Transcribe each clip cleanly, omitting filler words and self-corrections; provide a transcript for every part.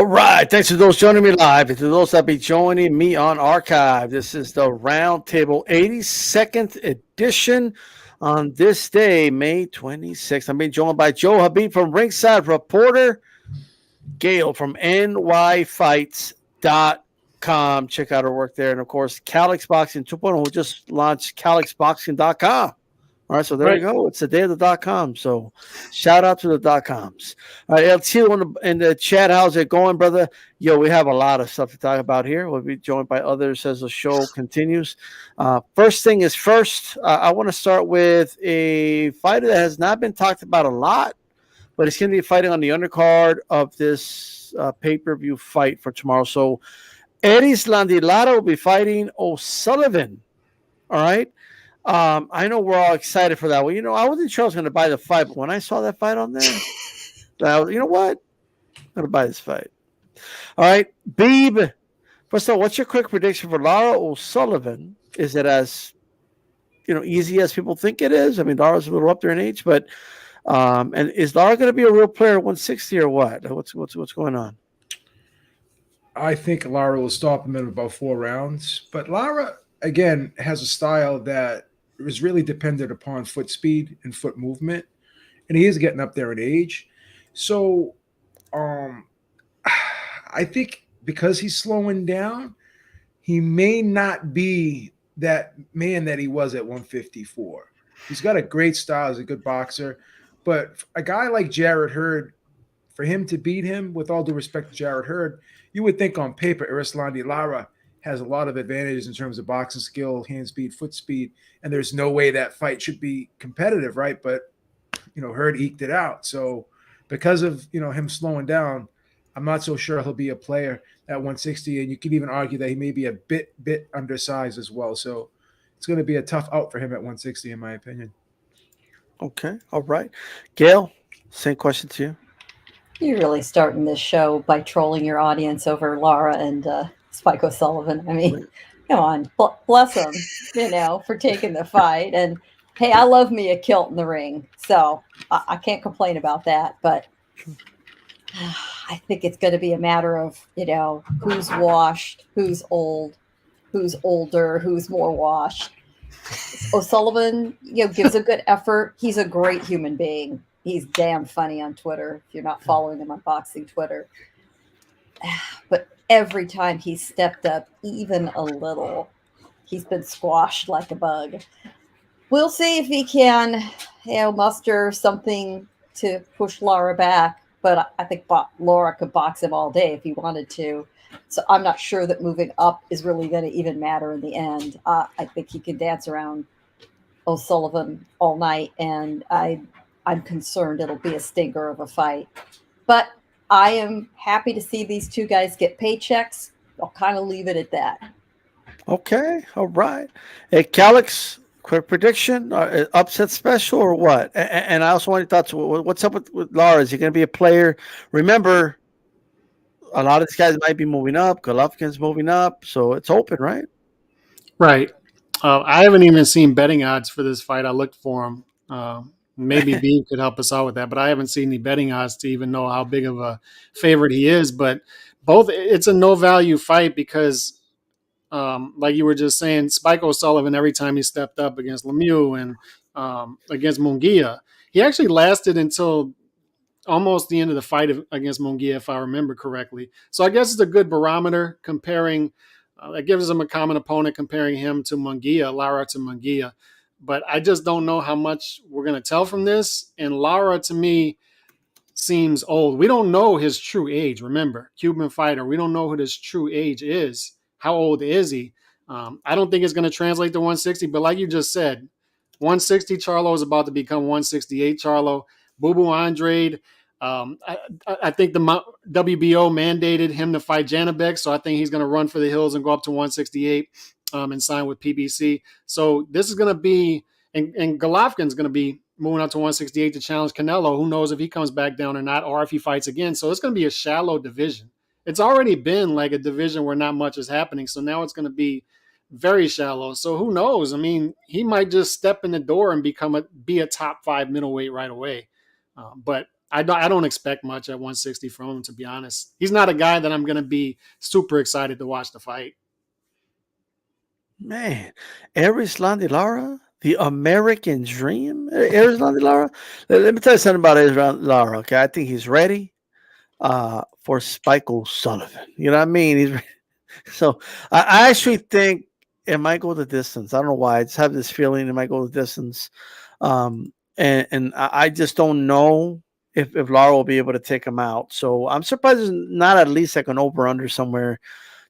All right. Thanks to those joining me live and to those that be joining me on archive. This is the Roundtable 82nd edition on this day, May 26th. I'm being joined by Joe Habib from Ringside Reporter, Gail from nyfights.com. Check out her work there. And, of course, Calix Boxing 2.0, who just launched calixboxing.com. All right, so there you go. It's the day of the .com. So shout out to the .coms. All right, let's see in the chat. How's it going, brother? Yo, we have a lot of stuff to talk about here. We'll be joined by others as the show continues. First thing is first, I want to start with a fighter that has not been talked about a lot, but it's going to be fighting on the undercard of this pay-per-view fight for tomorrow. So Erislandy Lara will be fighting O'Sullivan. All right. I know we're all excited for that. Well, I wasn't sure I was going to buy the fight, but when I saw that fight on there, you know what? I'm going to buy this fight. All right, Beeb. First of all, what's your quick prediction for Lara O'Sullivan? Is it as easy as people think it is? I mean, Lara's a little up there in age, but and is Lara going to be a real player at 160 or what? What's going on? I think Lara will stop him in about 4 rounds, but Lara again has a style that is really dependent upon foot speed and foot movement, and he is getting up there in age. So I think because he's slowing down, he may not be that man that he was at 154. He's got a great style, he's a good boxer, but a guy like Jarrett Hurd, for him to beat him, with all due respect to Jarrett Hurd, you would think on paper Erislandy Lara has a lot of advantages in terms of boxing skill, hand speed, foot speed, and there's no way that fight should be competitive, right? But, Hurd eked it out. So because of, him slowing down, I'm not so sure he'll be a player at 160, and you could even argue that he may be a bit undersized as well. So it's going to be a tough out for him at 160, in my opinion. Okay, all right. Gail, same question to you. You're really starting this show by trolling your audience over Lara and Spike O'Sullivan. I mean, come on, bless him, for taking the fight. And hey, I love me a kilt in the ring, so I can't complain about that. But I think it's going to be a matter of, who's washed, who's old, who's older, who's more washed. O'Sullivan, gives a good effort. He's a great human being. He's damn funny on Twitter, if you're not following him on boxing Twitter. But every time he's stepped up even a little, he's been squashed like a bug. We'll see if he can, muster something to push Lara back. But I think Lara could box him all day if he wanted to. So I'm not sure that moving up is really going to even matter in the end. I think he can dance around O'Sullivan all night, and I'm concerned it'll be a stinker of a fight. But I am happy to see these two guys get paychecks. I'll kind of leave it at that. Okay, all right. Hey, Calix, quick prediction, upset special or what? And I also want your thoughts. What's up with Lara? Is he going to be a player? Remember, a lot of these guys might be moving up. Golovkin's moving up, so it's open, right? Right. I haven't even seen betting odds for this fight. I looked for them. Maybe Beam could help us out with that, but I haven't seen any betting odds to even know how big of a favorite he is. But it's a no value fight because, like you were just saying, Spike O'Sullivan, every time he stepped up against Lemieux and against Munguia, he actually lasted until almost the end of the fight against Munguia, if I remember correctly. So I guess it's a good barometer comparing. That gives him a common opponent, comparing him to Munguia, Lara to Munguia. But I just don't know how much we're going to tell from this. And Lara, to me, seems old. We don't know his true age. Remember, Cuban fighter, we don't know what his true age is. How old is he? I don't think it's going to translate to 160. But like you just said, 160 Charlo is about to become 168 Charlo. Bubu Andrade, I think the WBO mandated him to fight Janibek. So I think he's going to run for the hills and go up to 168. And sign with PBC. So this is going to be, and Golovkin's going to be moving up to 168 to challenge Canelo. Who knows if he comes back down or not, or if he fights again. So it's going to be a shallow division. It's already been like a division where not much is happening. So now it's going to be very shallow. So who knows? I mean, he might just step in the door and be a top 5 middleweight right away. But I don't expect much at 160 from him, to be honest. He's not a guy that I'm going to be super excited to watch the fight. Man, Erislandy Lara, the American Dream. Erislandy Lara. Let me tell you something about Erislandy Lara. Okay, I think he's ready for Spike O'Sullivan. You know what I mean? He's ready. So I actually think it might go the distance. I don't know why. I just have this feeling it might go the distance. And I just don't know if Lara will be able to take him out. So I'm surprised there's not at least like an over-under somewhere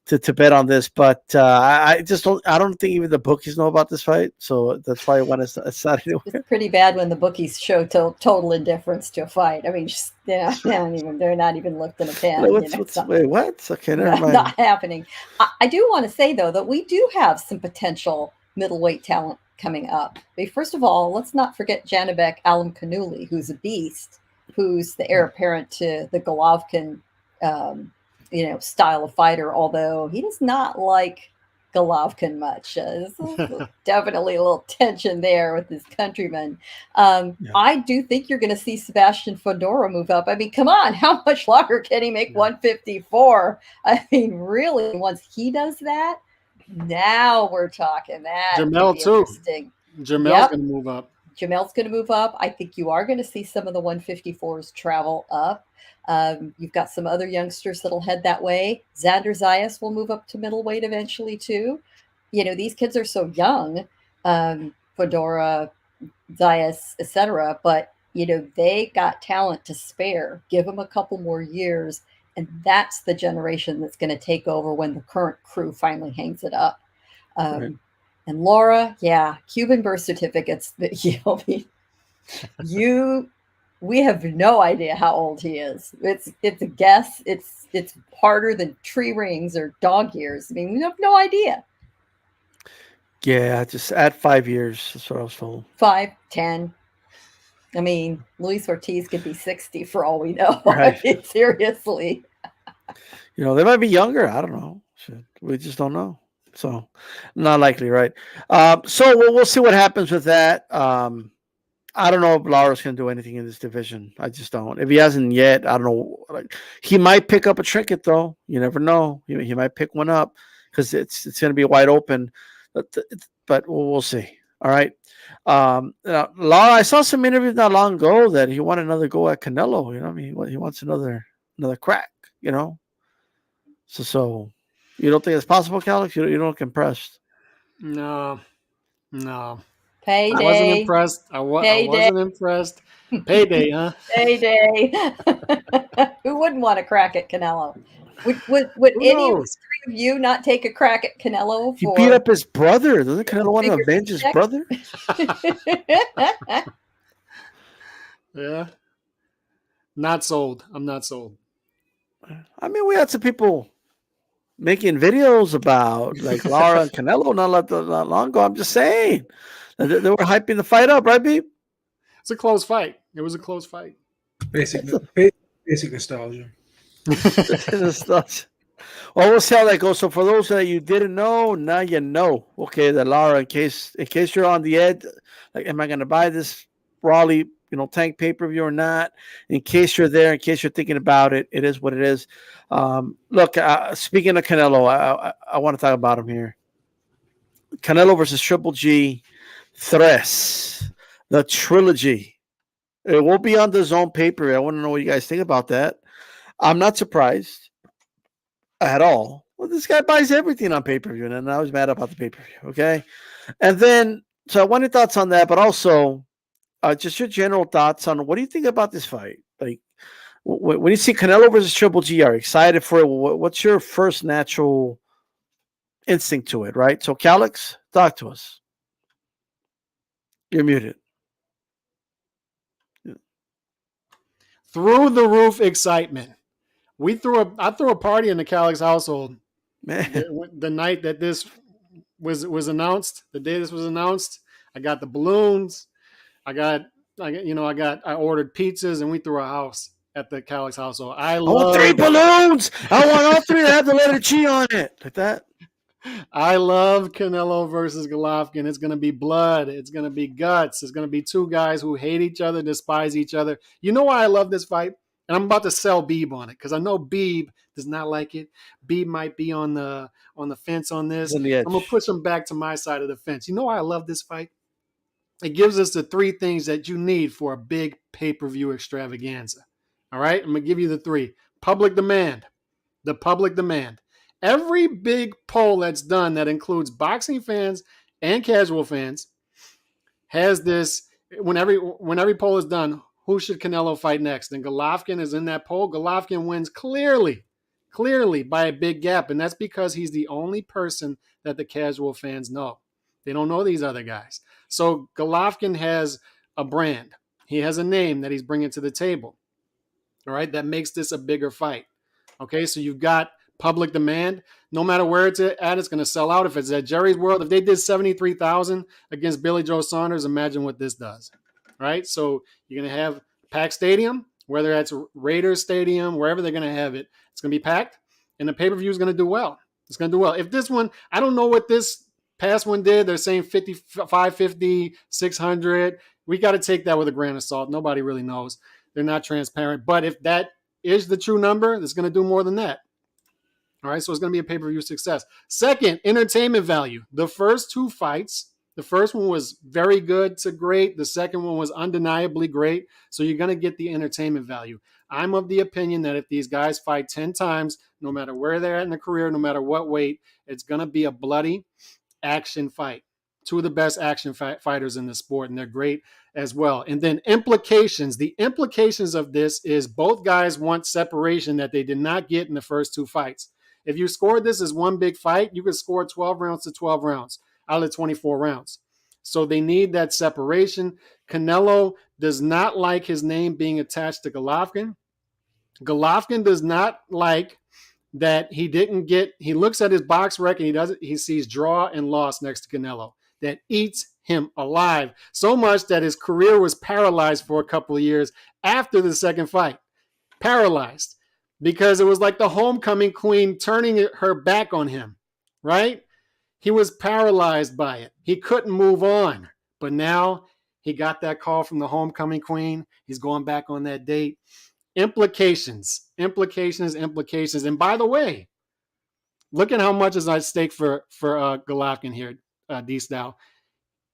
to bet on this, but I just don't. I don't think even the bookies know about this fight, so that's probably when it's not anywhere. It's pretty bad when the bookies show total indifference to a fight. I mean, just they're not even looked in a pan. Wait, what? Okay, never mind. Not happening. I do want to say though that we do have some potential middleweight talent coming up. First of all, let's not forget Janibek Alimkhanuly, who's a beast, who's the heir apparent to the Golovkin. Style of fighter, although he does not like Golovkin much. There's definitely a little tension there with his countrymen. I do think you're going to see Sebastian Fedora move up. I mean, come on, how much longer can he make 154? I mean, really, once he does that, now we're talking that. Jamel too. Jamel's going to move up. Jamel's going to move up. I think you are going to see some of the 154s travel up. You've got some other youngsters that'll head that way. Xander Zayas will move up to middleweight eventually too. These kids are so young, Fedora, Zayas, etc. But they got talent to spare. Give them a couple more years, and that's the generation that's going to take over when the current crew finally hangs it up. Right. And Laura, Cuban birth certificates. We have no idea how old he is. It's a guess. It's harder than tree rings or dog years. I mean, we have no idea. Yeah, just add 5 years. That's what I was told. 5, 10. I mean, Luis Ortiz could be 60 for all we know. Right. I mean, seriously. They might be younger. I don't know. We just don't know. So, not likely, right? So we'll see what happens with that. I don't know if Lara's going to do anything in this division. I just don't. If he hasn't yet, I don't know. He might pick up a trinket, though. You never know. He might pick one up because it's going to be wide open. But we'll see. All right. Lara, I saw some interviews not long ago that he wanted another go at Canelo. He wants another crack. So you don't think it's possible, Calix? You don't look impressed. No. Payday. I wasn't impressed. I wasn't impressed. Payday, huh? Payday. Who wouldn't want to crack at Canelo? Would any of the three of you not take a crack at Canelo? He beat up his brother. Doesn't Canelo want to avenge his brother? Yeah. Not sold. I'm not sold. I mean, we had some people making videos about like Lara and Canelo not long ago. I'm just saying. They were hyping the fight up, right, Beep? It's a close fight. It was a close fight. Basic nostalgia. Well, we'll see how that goes. So for those that you didn't know, now you know. Okay, that Lara, in case you're on the edge, like, am I going to buy this Raleigh, Tank pay-per-view or not? In case you're there, in case you're thinking about it, it is what it is. Look, speaking of Canelo, I want to talk about him here. Canelo versus Triple G, the trilogy. It will be on the DAZN pay-per-view. I want to know what you guys think about that. I'm not surprised at all. Well, this guy buys everything on pay-per-view, and I was mad about the pay-per-view, okay? And then, so I want your thoughts on that, but also just your general thoughts on what do you think about this fight? Like, when you see Canelo versus Triple G, are you excited for it? What's your first natural instinct to it, right? So, Calix, talk to us. You're muted. Through the roof excitement. I threw a party in the Calix household. Man. The night that this was announced, the day this was announced, I got the balloons. I ordered pizzas, and we threw a house at the Calix household. I want 3 balloons. I want all 3 to have the letter G on it, like that. I love Canelo versus Golovkin. It's going to be blood. It's going to be guts. It's going to be two guys who hate each other, despise each other. You know why I love this fight? And I'm about to sell Beeb on it because I know Beeb does not like it. Beeb might be on the fence on this. He's on the edge. I'm going to push him back to my side of the fence. You know why I love this fight? It gives us the three things that you need for a big pay-per-view extravaganza. All right? I'm going to give you the three. Public demand. The public demand. Every big poll that's done that includes boxing fans and casual fans has this. When every poll is done, who should Canelo fight next? And Golovkin is in that poll. Golovkin wins clearly by a big gap, and that's because he's the only person that the casual fans know. They don't know these other guys. So Golovkin has a brand. He has a name that he's bringing to the table. All right, that makes this a bigger fight. Okay, so you've got public demand. No matter where it's at, it's going to sell out. If it's at Jerry's World, if they did 73,000 against Billy Joe Saunders, imagine what this does. Right? So you're going to have packed stadium, whether that's Raiders Stadium, wherever they're going to have it, it's going to be packed, and the pay-per-view is going to do well. It's going to do well. If this one, I don't know what this past one did. They're saying 50, 550, 600. We got to take that with a grain of salt. Nobody really knows. They're not transparent. But if that is the true number, it's going to do more than that. All right, so it's going to be a pay-per-view success. Second, entertainment value. The first two fights, the first one was very good to great. The second one was undeniably great. So you're going to get the entertainment value. I'm of the opinion that if these guys fight 10 times, no matter where they're at in their career, no matter what weight, it's going to be a bloody action fight. Two of the best action fighters in the sport, and they're great as well. And then implications. The implications of this is both guys want separation that they did not get in the first two fights. If you scored this as one big fight, you could score 12 rounds to 12 rounds out of 24 rounds. So they need that separation. Canelo does not like his name being attached to Golovkin. Golovkin does not like that he looks at his box record and he sees draw and loss next to Canelo. That eats him alive so much that his career was paralyzed for a couple of years after the second fight. Paralyzed. Because it was like the homecoming queen turning her back on him, right? He was paralyzed by it. He couldn't move on. But now he got that call from the homecoming queen. He's going back on that date. Implications. And by the way, look at how much is at stake for Golovkin here, D-Style.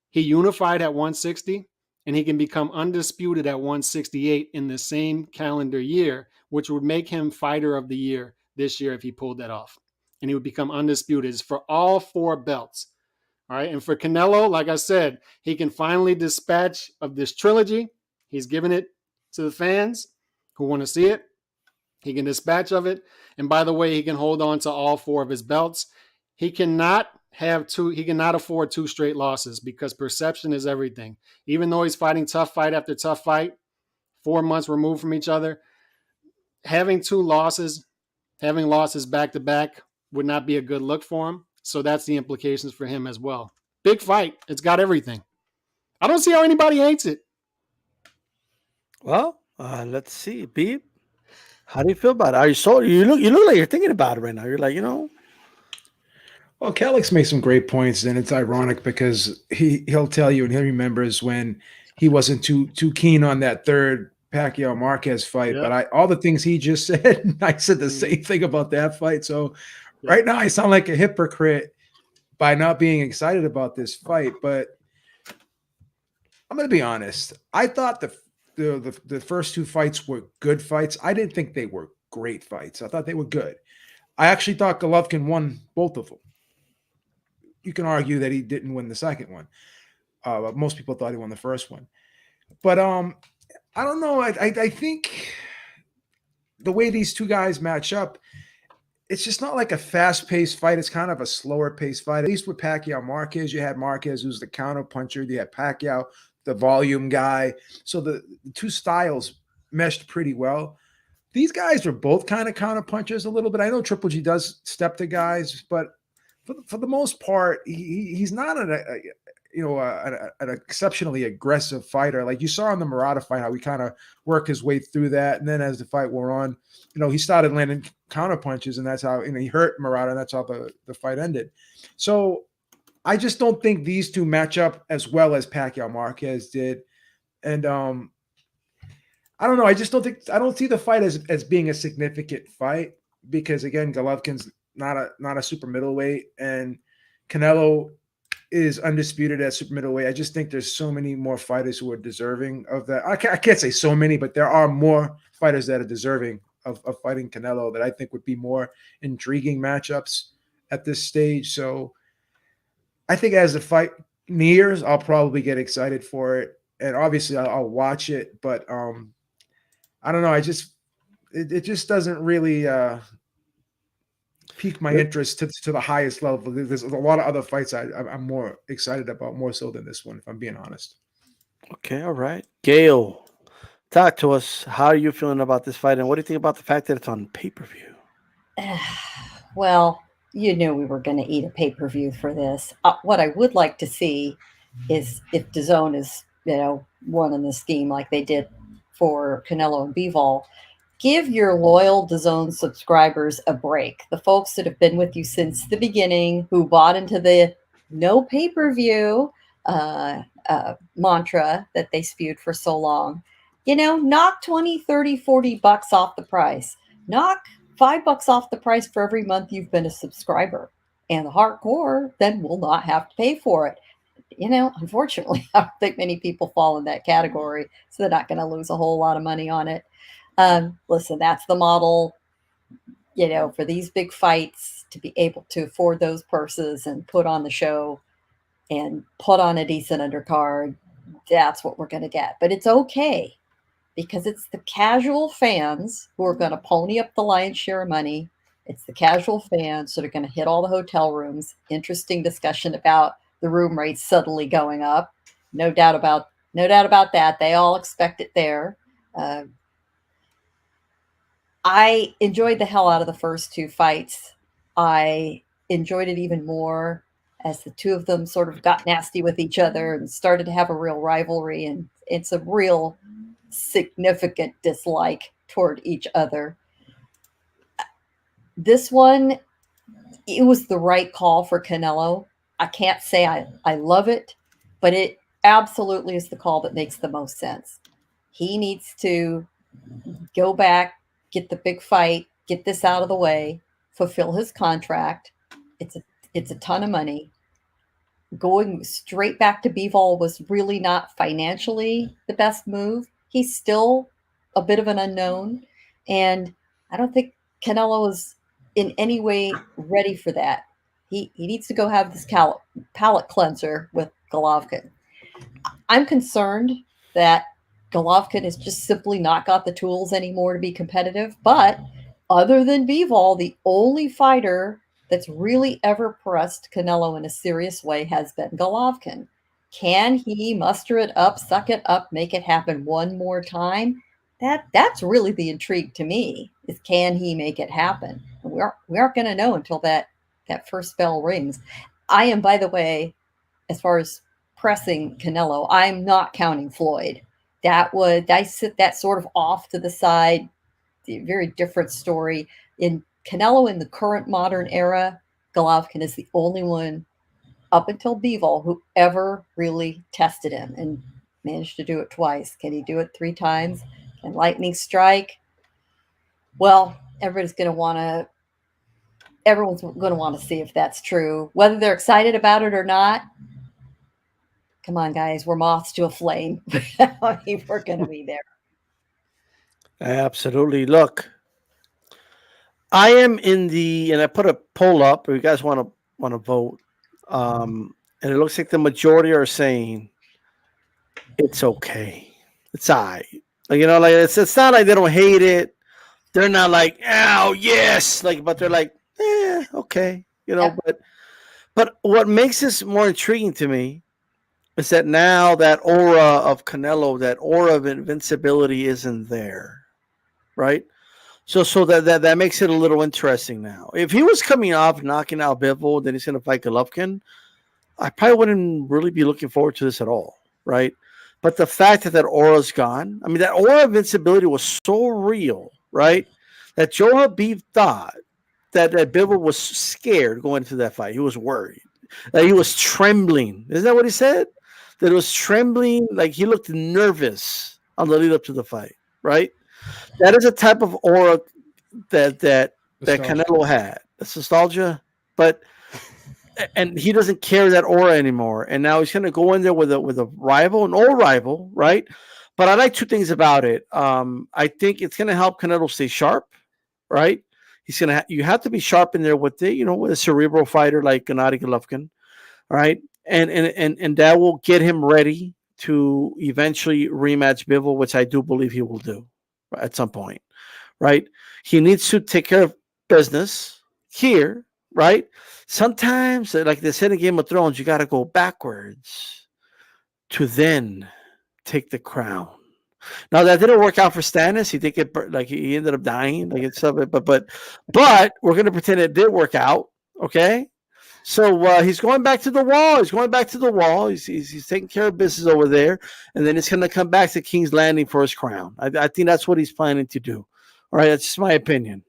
He unified at 160, and he can become undisputed at 168 in the same calendar year, which would make him fighter of the year this year if he pulled that off. And he would become undisputed. It's for all four belts. All right. And for Canelo, like I said, he can finally dispatch of this trilogy. He's given it to the fans who want to see it. He can dispatch of it. And by the way, he can hold on to all four of his belts. He cannot afford two straight losses because perception is everything. Even though he's fighting tough fight after tough fight, 4 months removed from each other, having losses back to back would not be a good look for him. So that's the implications for him as well. Big fight. It's got everything. I don't see how anybody hates it. Well, let's see. Beeb, how do you feel about it? Are you so you look like you're thinking about it right now. You're like, Well, Calix makes some great points, and it's ironic because he'll tell you and he remembers when he wasn't too keen on that third Pacquiao Marquez fight. Yep. But all the things he just said, I said the same thing about that fight. So right now I sound like a hypocrite by not being excited about this fight. But I'm going to be honest. I thought the first two fights were good fights. I didn't think they were great fights. I thought they were good. I actually thought Golovkin won both of them. You can argue that he didn't win the second one. Most people thought he won the first one. But I don't know. I think the way these two guys match up, it's just not like a fast-paced fight. It's kind of a slower-paced fight. At least with Pacquiao Marquez, you had Marquez, who's the counter-puncher. You had Pacquiao, the volume guy. So the two styles meshed pretty well. These guys were both kind of counter-punchers a little bit. I know Triple G does step to guys, but for the most part, he's not an exceptionally aggressive fighter. Like you saw in the Murata fight, how he kind of worked his way through that. And then as the fight wore on, he started landing counter punches, and that's how, he hurt Murata, and that's how the fight ended. So I just don't think these two match up as well as Pacquiao Marquez did. And I don't know. I don't see the fight as being a significant fight, because again, Golovkin's not a super middleweight, and Canelo is undisputed at super middleweight. I just think there's so many more fighters who are deserving of that. I can't say so many, but there are more fighters that are deserving of fighting Canelo that I think would be more intriguing matchups at this stage. So I think as the fight nears, I'll probably get excited for it, and obviously I'll watch it. But I don't know. It just doesn't really pique my interest to the highest level. There's a lot of other fights I'm more excited about, more so than this one, if I'm being honest. Okay, all right. Gail, talk to us. How are you feeling about this fight, and what do you think about the fact that it's on pay-per-view? Well, you knew we were going to eat a pay-per-view for this. What I would like to see is if DAZN is, one in the scheme like they did for Canelo and Bivol, give your loyal DAZN subscribers a break. The folks that have been with you since the beginning, who bought into the no pay-per-view mantra that they spewed for so long, knock 20, 30, 40 bucks off the price. Knock $5 off the price for every month you've been a subscriber. And the hardcore then will not have to pay for it. Unfortunately, I don't think many people fall in that category, so they're not going to lose a whole lot of money on it. Listen, that's the model, for these big fights, to be able to afford those purses and put on the show and put on a decent undercard. That's what we're going to get. But it's okay, because it's the casual fans who are going to pony up the lion's share of money. It's the casual fans that are going to hit all the hotel rooms. Interesting discussion about the room rates suddenly going up. No doubt about that. They all expect it there. I enjoyed the hell out of the first two fights. I enjoyed it even more as the two of them sort of got nasty with each other and started to have a real rivalry, and it's a real significant dislike toward each other. This one, it was the right call for Canelo. I can't say I love it, but it absolutely is the call that makes the most sense. He needs to go back, get the big fight, get this out of the way, fulfill his contract. It's a ton of money. Going straight back to Bivol was really not financially the best move. He's still a bit of an unknown, and I don't think Canelo is in any way ready for that. He needs to go have this palate cleanser with Golovkin. I'm concerned that Golovkin has just simply not got the tools anymore to be competitive. But other than Bivol, the only fighter that's really ever pressed Canelo in a serious way has been Golovkin. Can he muster it up, suck it up, make it happen one more time? That's really the intrigue to me, is can he make it happen? And we aren't going to know until that first bell rings. I am, by the way, as far as pressing Canelo, I'm not counting Floyd. I sit that sort of off to the side. A very different story. In Canelo, in the current modern era, Golovkin is the only one up until Bivol who ever really tested him and managed to do it twice. Can he do it 3 times? Can lightning strike? Well, everyone's going to want to see if that's true. Whether they're excited about it or not, come on, guys, we're moths to a flame. I mean, we're going to be there. Absolutely. Look, I am and I put a poll up. If you guys want to vote, and it looks like the majority are saying it's okay. It's all right. Like, it's not like they don't hate it. They're not like, oh yes, but they're like, okay, Yep. But what makes this more intriguing to me is that now that aura of Canelo, that aura of invincibility isn't there, right? So that makes it a little interesting now. If he was coming off knocking out Bivol, then he's going to fight Golovkin, I probably wouldn't really be looking forward to this at all, right? But the fact that aura's gone, I mean, that aura of invincibility was so real, right? That Joe Habib thought that Bivol was scared going into that fight. He was worried. That he was trembling. Isn't that what he said? That it was trembling, like he looked nervous on the lead up to the fight, right? That is a type of aura that Canelo had. It's nostalgia, but and he doesn't carry that aura anymore. And now he's going to go in there with a rival, an old rival, right? But I like two things about it. I think it's going to help Canelo stay sharp, right? He's gonna. You have to be sharp in there with with a cerebral fighter like Gennady Golovkin, right? And that will get him ready to eventually rematch Bivol, which I do believe he will do at some point, right? He needs to take care of business here, right? Sometimes, like they said in Game of Thrones, you got to go backwards to then take the crown. Now that didn't work out for Stannis. He did get like he ended up dying, like it's but we're gonna pretend it did work out, okay? So he's going back to the wall. He's going back to the wall. He's taking care of business over there, and then he's gonna come back to King's Landing for his crown. I think that's what he's planning to do. All right, that's just my opinion.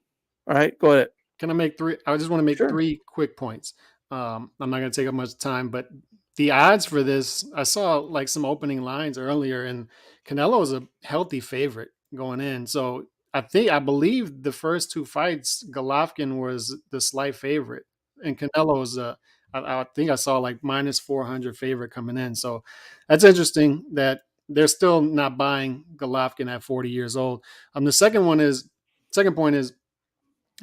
All right, go ahead. Can I make three? I just want to make three quick points. I'm not going to take up much time, but the odds for this, I saw like some opening lines earlier, and Canelo is a healthy favorite going in. So I believe the first two fights, Golovkin was the slight favorite, and Canelo is I think I saw like minus 400 favorite coming in. So that's interesting that they're still not buying Golovkin at 40 years old. The second point is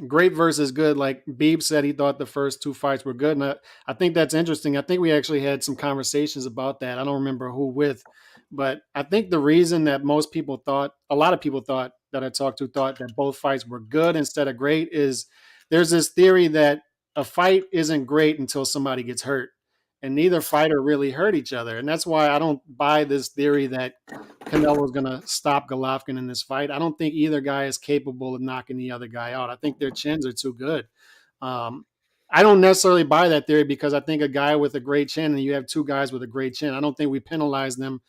great versus good. Like Beeb said, he thought the first two fights were good. And I think that's interesting. I think we actually had some conversations about that. I don't remember who with, but I think the reason that a lot of people thought that I talked to thought that both fights were good instead of great is there's this theory that a fight isn't great until somebody gets hurt. And neither fighter really hurt each other. And that's why I don't buy this theory that Canelo is going to stop Golovkin in this fight. I don't think either guy is capable of knocking the other guy out. I think their chins are too good. I don't necessarily buy that theory because I think a guy with a great chin and you have two guys with a great chin, I don't think we penalize them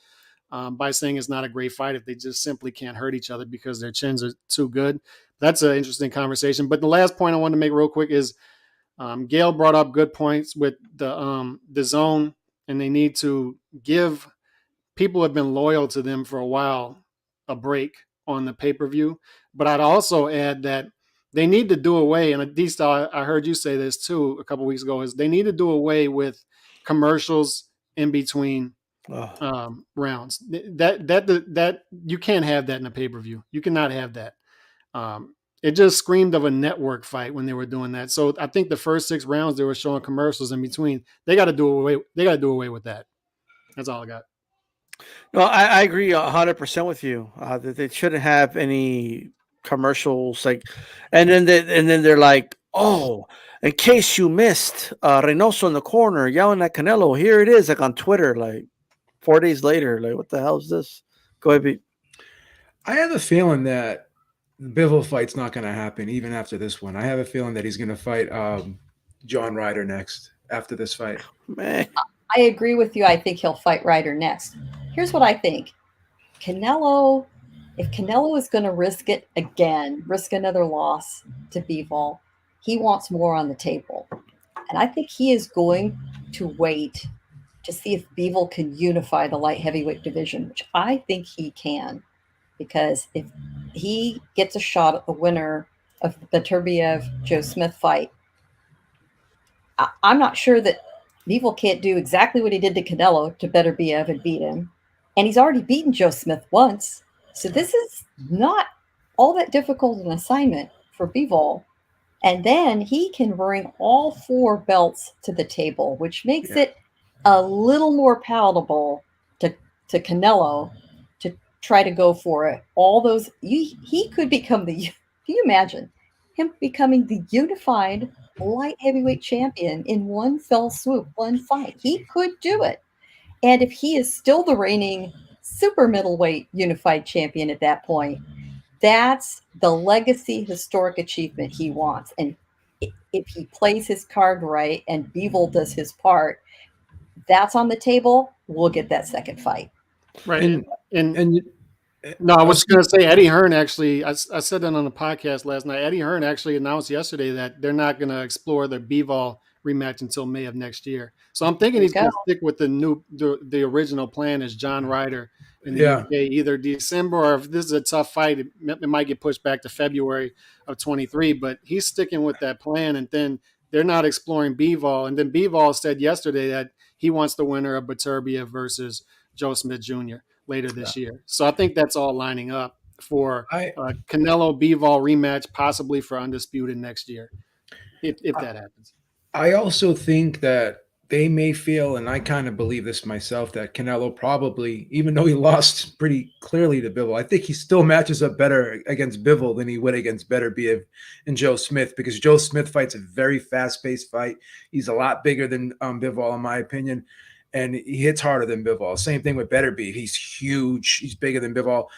by saying it's not a great fight if they just simply can't hurt each other because their chins are too good. That's an interesting conversation. But the last point I want to make real quick is Gail brought up good points with the zone, and they need to give people who have been loyal to them for a while a break on the pay-per-view. But I'd also add that they need to do away, and D-Style, I heard you say this too a couple weeks ago, is they need to do away with commercials in between rounds. That you can't have that in a pay-per-view. You cannot have that. It just screamed of a network fight when they were doing that. So I think the first 6 rounds they were showing commercials in between. They got to do away with that. That's all I got. No, I agree 100% with you. That they shouldn't have any commercials and then they're like, oh, in case you missed Reynoso in the corner yelling at Canelo, here it is, like on Twitter, like 4 days later, like what the hell is this? Go ahead, Pete. I have a feeling that the Bivol fight's not going to happen even after this one. I have a feeling that he's going to fight John Ryder next after this fight. Man. I agree with you. I think he'll fight Ryder next. Here's what I think. If Canelo is going to risk it again, risk another loss to Bivol, he wants more on the table. And I think he is going to wait to see if Bivol can unify the light heavyweight division, which I think he can. Because if he gets a shot at the winner of the Beterbiev-Joe Smith fight, I'm not sure that Bivol can't do exactly what he did to Canelo to Beterbiev and beat him. And he's already beaten Joe Smith once. So this is not all that difficult an assignment for Bivol. And then he can bring all 4 belts to the table, which makes it a little more palatable to Canelo to try to go for it. All those, he could become can you imagine him becoming the unified light heavyweight champion in one fell swoop, one fight? He could do it. And if he is still the reigning super middleweight unified champion at that point, that's the legacy historic achievement he wants. And if he plays his card right and Bivol does his part, that's on the table, we'll get that second fight. Right. And No, I was going to say Eddie Hearn actually, I said that on the podcast last night. Eddie Hearn actually announced yesterday that they're not going to explore the Bivol rematch until May of next year. So I'm thinking he's going to stick with the original plan as John Ryder in the UK, either December, or if this is a tough fight, it might get pushed back to February of 23. But he's sticking with that plan, and then they're not exploring Bivol. And then Bivol said yesterday that he wants the winner of Beterbiev versus Joe Smith Jr. later this year. So I think that's all lining up for Canelo Bivol rematch, possibly for Undisputed next year, if that happens. I also think that they may feel, and I kind of believe this myself, that Canelo probably, even though he lost pretty clearly to Bivol, I think he still matches up better against Bivol than he would against Beterbiev and Joe Smith, because Joe Smith fights a very fast-paced fight. He's a lot bigger than Bivol, in my opinion, and he hits harder than Bivol. Same thing with Beterbiev. He's huge. He's bigger than Bivol.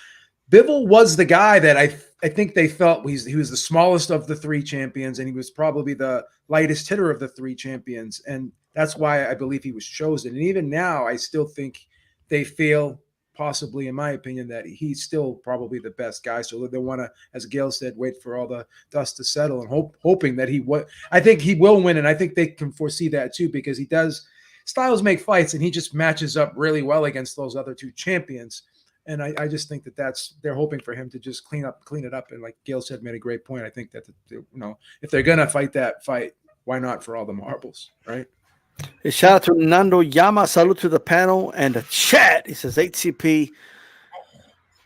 Bivol was the guy that I think they felt he was the smallest of the three champions, and he was probably the lightest hitter of the three champions. And that's why I believe he was chosen. And even now, I still think they feel, possibly, in my opinion, that he's still probably the best guy. So they want to, as Gail said, wait for all the dust to settle and hoping that I think he will win. And I think they can foresee that too, because he does. Styles make fights, and he just matches up really well against those other two champions. And I just think they're hoping for him to just clean it up. And like Gail said, made a great point. I think that, if they're going to fight that fight, why not for all the marbles, right? Hey, shout out to Nando Yama. Salute to the panel and the chat. He says HCP,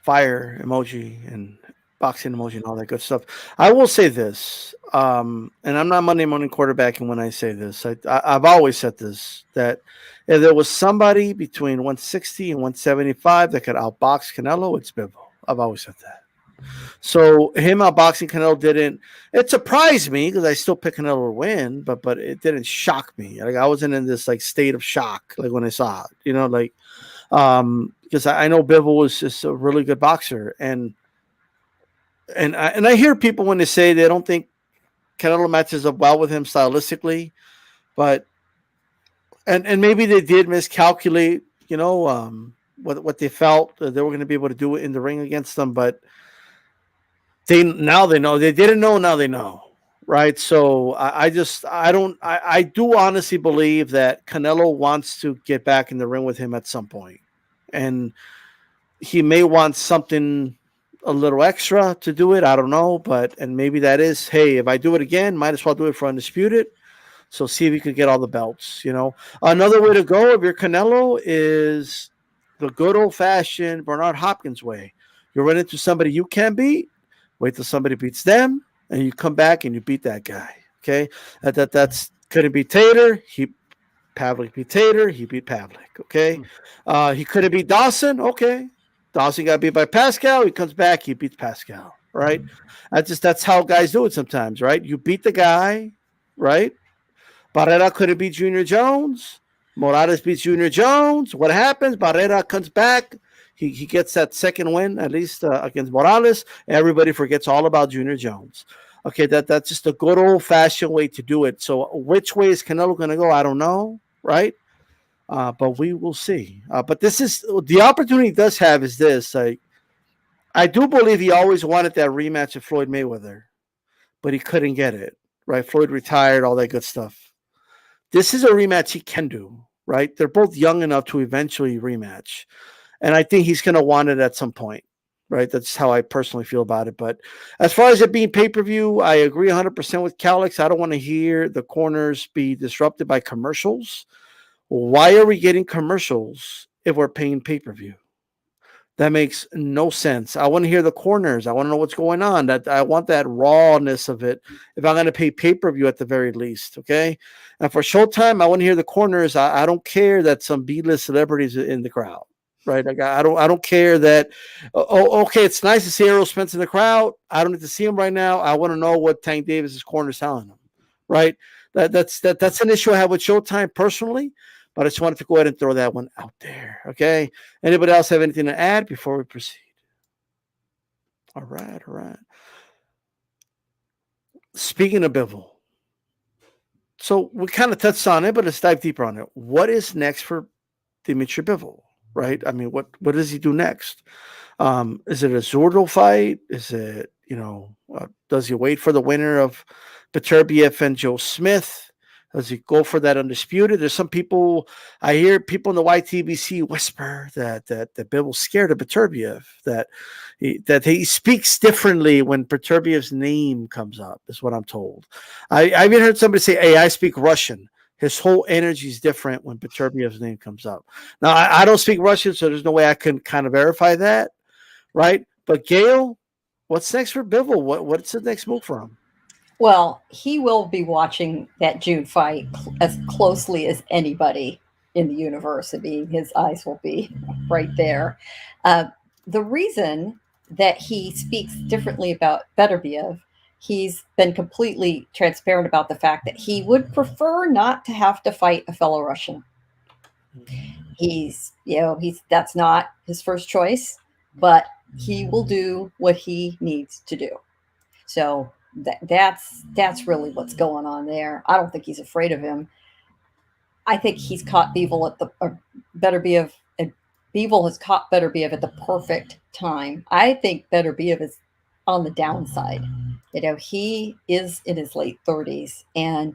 fire emoji and boxing emoji and all that good stuff. I will say this, and I'm not Monday morning quarterbacking when I say this. I've always said this, that if there was somebody between 160 and 175 that could outbox Canelo, it's Bivol. I've always said that. So him outboxing Canelo didn't. It surprised me because I still picked Canelo to win, but it didn't shock me. Like I wasn't in this like state of shock like when I saw it, because I know Bivol was just a really good boxer, and I hear people when they say they don't think Canelo matches up well with him stylistically, but and maybe they did miscalculate, what they felt they were going to be able to do in the ring against them, but they know. They didn't know, now they know, right? So I do honestly believe that Canelo wants to get back in the ring with him at some point, and he may want something a little extra to do it. I don't know, and maybe that is, hey, if I do it again, might as well do it for Undisputed. So see if you can get all the belts. Another way to go if you're Canelo is the good old fashioned Bernard Hopkins way. You run into somebody you can beat, wait till somebody beats them, and you come back and you beat that guy. Okay, that's couldn't beat Tater. Pavlik beat Tater. He beat Pavlik. Okay, he couldn't beat Dawson. Okay. Dawson got beat by Pascal. He comes back. He beats Pascal. Right. That's how guys do it sometimes. Right. You beat the guy. Right. Barrera couldn't beat Junior Jones. Morales beats Junior Jones. What happens? Barrera comes back. He gets that second win, at least against Morales. Everybody forgets all about Junior Jones. Okay, that's just a good old-fashioned way to do it. So which way is Canelo going to go? I don't know, right? But we will see. But this is the opportunity he does have is this. I do believe he always wanted that rematch of Floyd Mayweather, but he couldn't get it, right? Floyd retired, all that good stuff. This is a rematch he can do, right? They're both young enough to eventually rematch. And I think he's going to want it at some point, right? That's how I personally feel about it. But as far as it being pay-per-view, I agree 100% with Calix. I don't want to hear the corners be disrupted by commercials. Why are we getting commercials if we're paying pay-per-view? That makes no sense. I want to hear the corners. I want to know what's going on. I want that rawness of it. If I'm going to pay pay-per-view at the very least, okay? And for Showtime, I want to hear the corners. I don't care that some B-list celebrities are in the crowd, right? Like I don't care that. Okay, it's nice to see Errol Spence in the crowd. I don't need to see him right now. I want to know what Tank Davis's corner is telling him, right? That's an issue I have with Showtime personally. But I just wanted to go ahead and throw that one out there. Okay. Anybody else have anything to add before we proceed? All right. Speaking of Bivol, So we kind of touched on it, but let's dive deeper on it. What is next for Dimitri Bivol, right? I mean, what does he do next? Is it a Zurdo fight? Is it, does he wait for the winner of Beterbiev and Joe Smith? Does he go for that undisputed? There's some people, I hear people in the YTBC whisper that Bivol's scared of Beterbiev, that he speaks differently when Beterbiev's name comes up, is what I'm told. I even heard somebody say, hey, I speak Russian. His whole energy is different when Beterbiev's name comes up. Now, I don't speak Russian, so there's no way I can kind of verify that, right? But Gail, what's next for Bivol? What's the next move for him? Well, he will be watching that June fight as closely as anybody in the universe. I mean, his eyes will be right there. The reason that he speaks differently about Beterbiev, he's been completely transparent about the fact that he would prefer not to have to fight a fellow Russian. That's not his first choice, but he will do what he needs to do. So that's really what's going on there. I don't think he's afraid of him. I think he's caught Bivol Beterbiev, and Bivol has caught Beterbiev at the perfect time. I think Beterbiev is on the downside. He is in his late 30s, and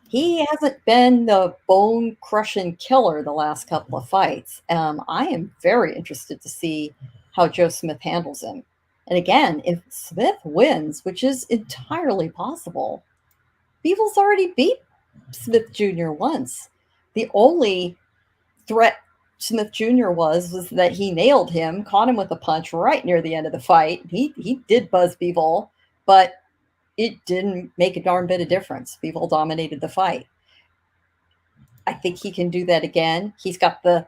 he hasn't been the bone-crushing killer the last couple of fights. I am very interested to see how Joe Smith handles him. And again, if Smith wins, which is entirely possible, Bivol's already beat Smith Jr. once. The only threat Smith Jr. was that he nailed him, caught him with a punch right near the end of the fight. He did buzz Bivol, but it didn't make a darn bit of difference. Bivol dominated the fight. I think he can do that again. He's got the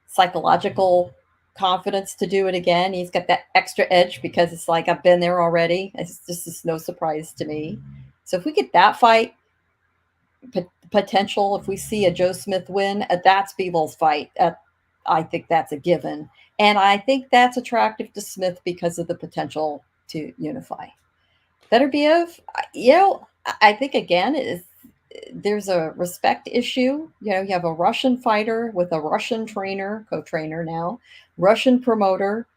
psychological confidence to do it again. He's got that extra edge because it's like, I've been there already. This is no surprise to me. So if we get that fight potential, if we see a Joe Smith win, that's Bivol's fight. I think that's a given. And I think that's attractive to Smith because of the potential to unify. Beterbiev, I think again, there's a respect issue. You have a Russian fighter with a Russian trainer, co-trainer now, Russian promoter.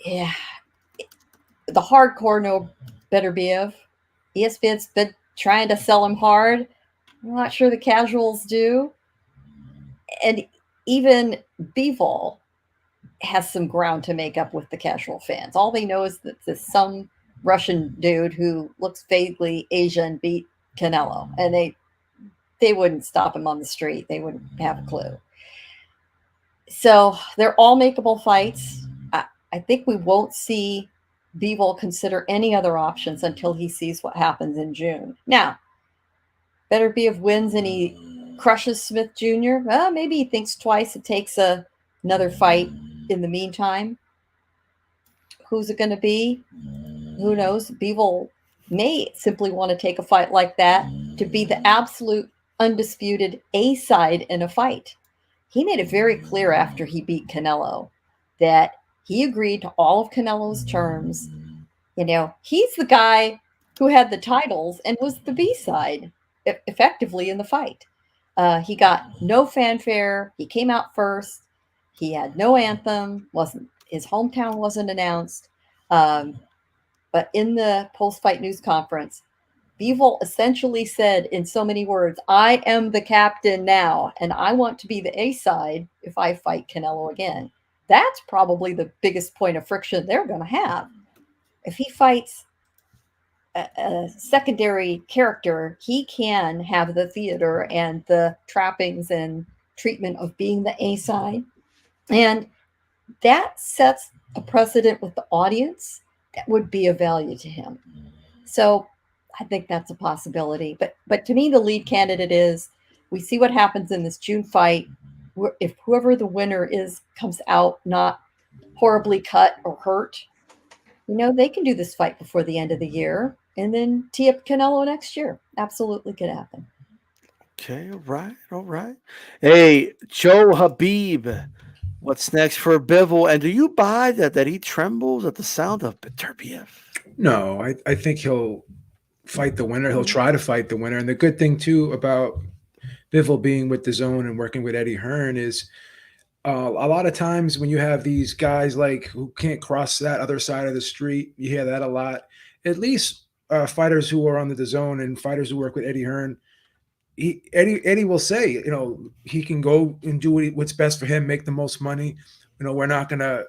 Yeah, the hardcore know Beterbiev. ESPN's been trying to sell him hard. I'm not sure the casuals do. And even Bivol has some ground to make up with the casual fans. All they know is that there's some Russian dude who looks vaguely Asian beat Canelo, and they wouldn't stop him on the street. They wouldn't have a clue. So they're all makeable fights. I think we won't see Bivol consider any other options until he sees what happens in June. Now, Beterbiev wins and he crushes Smith Jr. Well, maybe he thinks twice. It takes another fight in the meantime. Who's it going to be? Who knows? Bivol may simply want to take a fight like that to be the absolute undisputed A side in a fight. He made it very clear after he beat Canelo that he agreed to all of Canelo's terms. He's the guy who had the titles and was the B side effectively in the fight. He got no fanfare. He came out first. He had no anthem. His hometown wasn't announced. But in the post-fight news conference, Bivol essentially said in so many words, I am the captain now, and I want to be the A side if I fight Canelo again. That's probably the biggest point of friction they're going to have. If he fights a secondary character, he can have the theater and the trappings and treatment of being the A side. And that sets a precedent with the audience that would be of value to him. So I think that's a possibility. But to me, the lead candidate is, we see what happens in this June fight. If whoever the winner is comes out not horribly cut or hurt, they can do this fight before the end of the year and then tee up Canelo next year. Absolutely could happen. Okay, all right. Hey, Joe Habib, what's next for Bivol? And do you buy that he trembles at the sound of Beterbiev? No, I think he'll fight the winner. He'll try to fight the winner. And the good thing too about Bivol being with DAZN and working with Eddie Hearn is a lot of times when you have these guys like who can't cross that other side of the street, you hear that a lot. At least fighters who are on the DAZN and fighters who work with Eddie Hearn, Eddie will say, you know, he can go and do what's best for him, make the most money. You know, we're not going to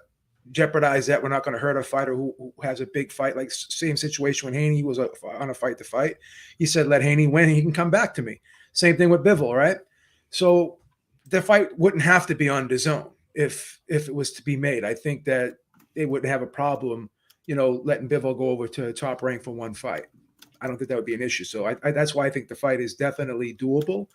jeopardize that. We're not going to hurt a fighter who has a big fight. Like same situation when Haney was on a fight to fight. He said, let Haney win. He can come back to me. Same thing with Bivol, right? So the fight wouldn't have to be on DAZN if it was to be made. I think that they wouldn't have a problem, you know, letting Bivol go over to Top Rank for one fight. I don't think that would be an issue. So that's why I think the fight is definitely doable.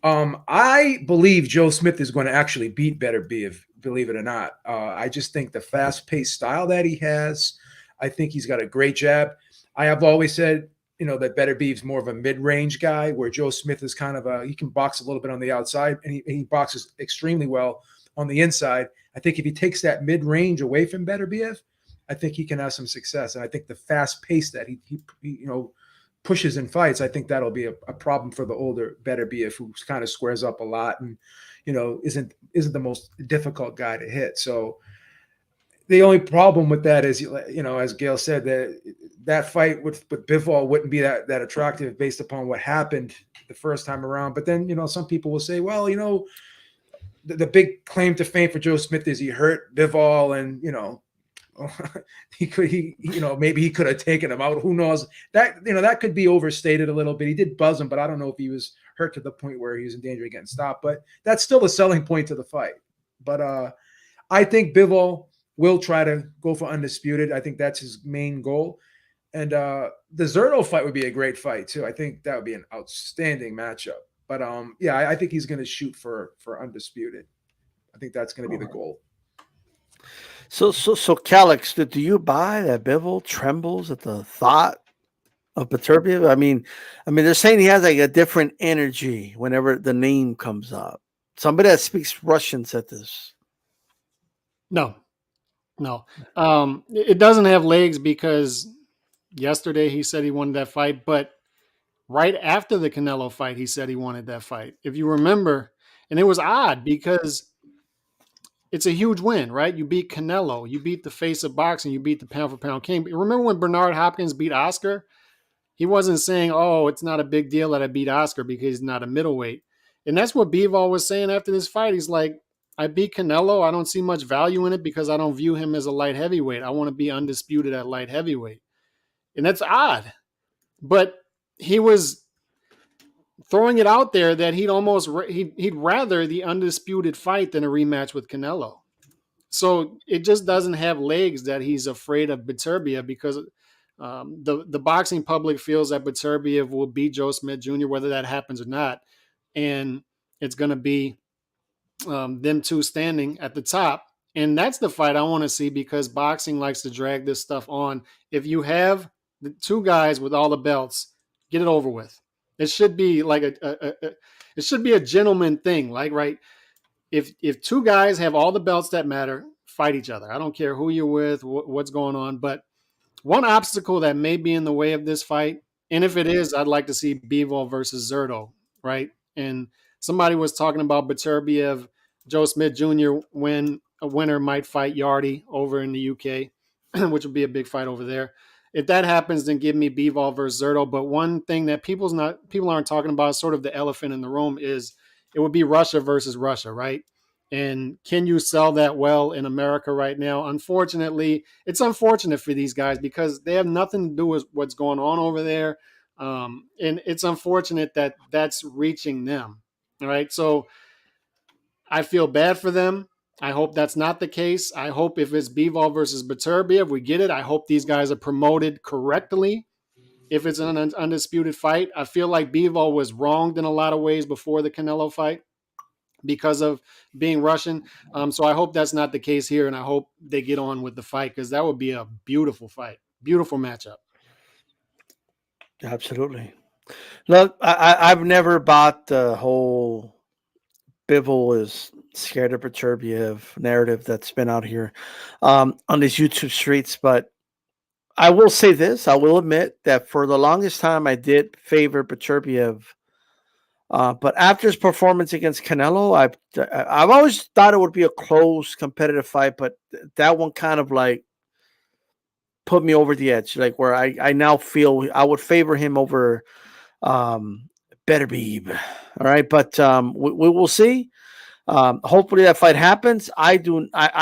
I believe Joe Smith is going to actually beat Beterbiev, believe it or not. I just think the fast-paced style that he has, I think he's got a great jab. I have always said, you know, that Beterbiev's more of a mid-range guy, where Joe Smith is kind of he can box a little bit on the outside, and he boxes extremely well on the inside. I think if he takes that mid-range away from Beterbiev, I think he can have some success. And I think the fast pace that he you know, pushes in fights, I think that'll be a problem for the older Beterbiev, who kind of squares up a lot and, you know, isn't the most difficult guy to hit. So the only problem with that is, you know, as Gail said, that fight with Bivol wouldn't be that attractive based upon what happened the first time around. But then, you know, some people will say, well, you know, the big claim to fame for Joe Smith is he hurt Bivol, and, you know, you know, maybe he could have taken him out. Who knows? That, you know, that could be overstated a little bit. He did buzz him, but I don't know if he was hurt to the point where he was in danger of getting stopped. But that's still a selling point to the fight. But I think Bivol will try to go for undisputed. I think that's his main goal. And the Zerto fight would be a great fight too. I think that would be an outstanding matchup. But yeah, I think he's going to shoot for undisputed. I think that's going to be the goal. So Calix, do you buy that Bivol trembles at the thought of Beterbiev? I mean, they're saying he has like a different energy whenever the name comes up. Somebody that speaks Russian said this. No. It doesn't have legs because yesterday he said he wanted that fight, but right after the Canelo fight, he said he wanted that fight. If you remember, and it was odd because it's a huge win, right? You beat Canelo, you beat the face of boxing, you beat the pound for pound king. Remember when Bernard Hopkins beat Oscar? He wasn't saying, oh, it's not a big deal that I beat Oscar because he's not a middleweight. And that's what Bivol was saying after this fight. He's like, I beat Canelo. I don't see much value in it because I don't view him as a light heavyweight. I want to be undisputed at light heavyweight. And that's odd. But he was throwing it out there that he'd rather the undisputed fight than a rematch with Canelo. So it just doesn't have legs that he's afraid of Beterbiev because the boxing public feels that Beterbiev will beat Joe Smith Jr., whether that happens or not. And it's going to be them two standing at the top. And that's the fight I want to see because boxing likes to drag this stuff on. If you have the two guys with all the belts, get it over with. It should be like it should be a gentleman thing. Like, right, if two guys have all the belts that matter, fight each other. I don't care who you're with, what's going on. But one obstacle that may be in the way of this fight, and if it is, I'd like to see Bivol versus Zerto, right? And somebody was talking about Beterbiev, Joe Smith Jr. when a winner might fight Yardy over in the UK, which would be a big fight over there. If that happens, then give me Bivol versus Zerto. But one thing that people aren't talking about, sort of the elephant in the room, is it would be Russia versus Russia, right? And can you sell that well in America right now? Unfortunately, it's unfortunate for these guys because they have nothing to do with what's going on over there. And it's unfortunate that that's reaching them. All right. So I feel bad for them. I hope that's not the case. I hope if it's Bivol versus Beterbiev, we get it. I hope these guys are promoted correctly. If it's an undisputed fight, I feel like Bivol was wronged in a lot of ways before the Canelo fight because of being Russian. So I hope that's not the case here, and I hope they get on with the fight because that would be a beautiful fight, beautiful matchup. Absolutely. Look, I've never bought the whole Bivol is scared of Beterbiev narrative that's been out here on these YouTube streets, but I will say this. I will admit that for the longest time, I did favor Beterbiev. But after his performance against Canelo, I've always thought it would be a close, competitive fight, but that one kind of like put me over the edge, like where I now feel I would favor him over Beterbiev. All right, but we will see. Hopefully that fight happens. I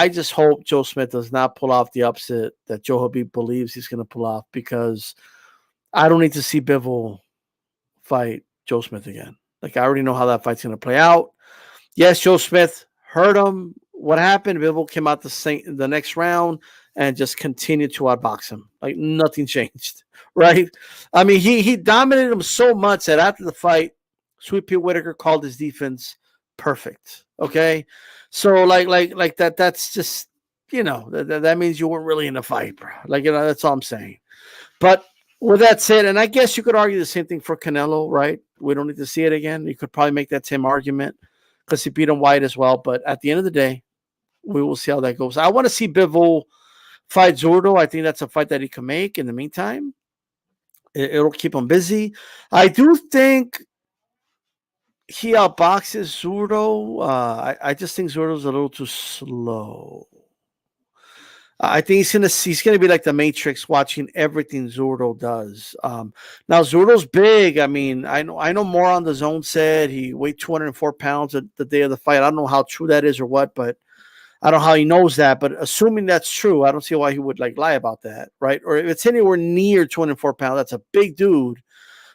just hope Joe Smith does not pull off the upset that Joe Habib believes he's going to pull off, because I don't need to see Bivol fight Joe Smith again. Like, I already know how that fight's going to play out. Yes, Joe Smith hurt him. What happened? Bivol came out the next round and just continued to outbox him. Like, nothing changed, right? I mean, he dominated him so much that after the fight, Sweet Pea Whitaker called his defense perfect. Okay, so like that's just, that means you weren't really in the fight, bro. Like, that's all I'm saying. But with that said, and I guess you could argue the same thing for Canelo, right? We don't need to see it again. You could probably make that same argument because he beat him wide as well. But at the end of the day, we will see how that goes. I want to see Bivol fight Zurdo. I think that's a fight that he can make in the meantime. It'll keep him busy. I do think he outboxes Zurdo. I just think Zurdo's a little too slow. I think he's gonna be like the Matrix, watching everything Zurdo does. Now Zurdo's big. I mean, I know more on the zone said he weighed 204 pounds the day of the fight. I don't know how true that is or what, but I don't know how he knows that. But assuming that's true, I don't see why he would lie about that, right? Or if it's anywhere near 204 pounds, that's a big dude.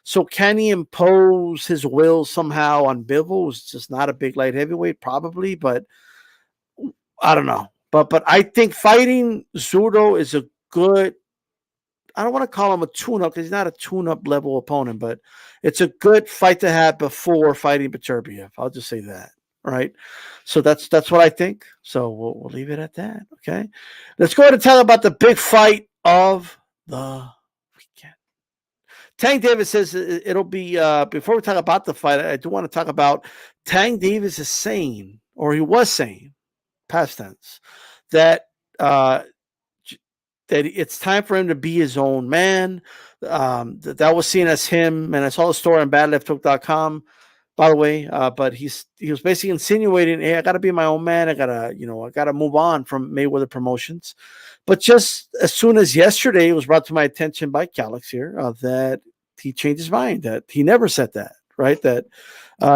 So can he impose his will somehow on Bivol, who's just not a big light heavyweight? Probably, but I don't know. But I think fighting Zurdo is a good, I don't want to call him a tune-up because he's not a tune-up level opponent, but it's a good fight to have before fighting Beterbiev. I'll just say that, right? So that's what I think. So we'll leave it at that, okay? Let's go ahead and talk about the big fight of the weekend. Tank Davis says it'll be, before we talk about the fight, I do want to talk about Tank Davis is saying, or he was saying, past tense, that it's time for him to be his own man. That was seen as him, and I saw the story on badlefthook.com, by the way. But he was basically insinuating, hey, I gotta be my own man. I gotta move on from Mayweather Promotions. But just as soon as yesterday, it was brought to my attention by Calix here that he changed his mind, that he never said that, right? That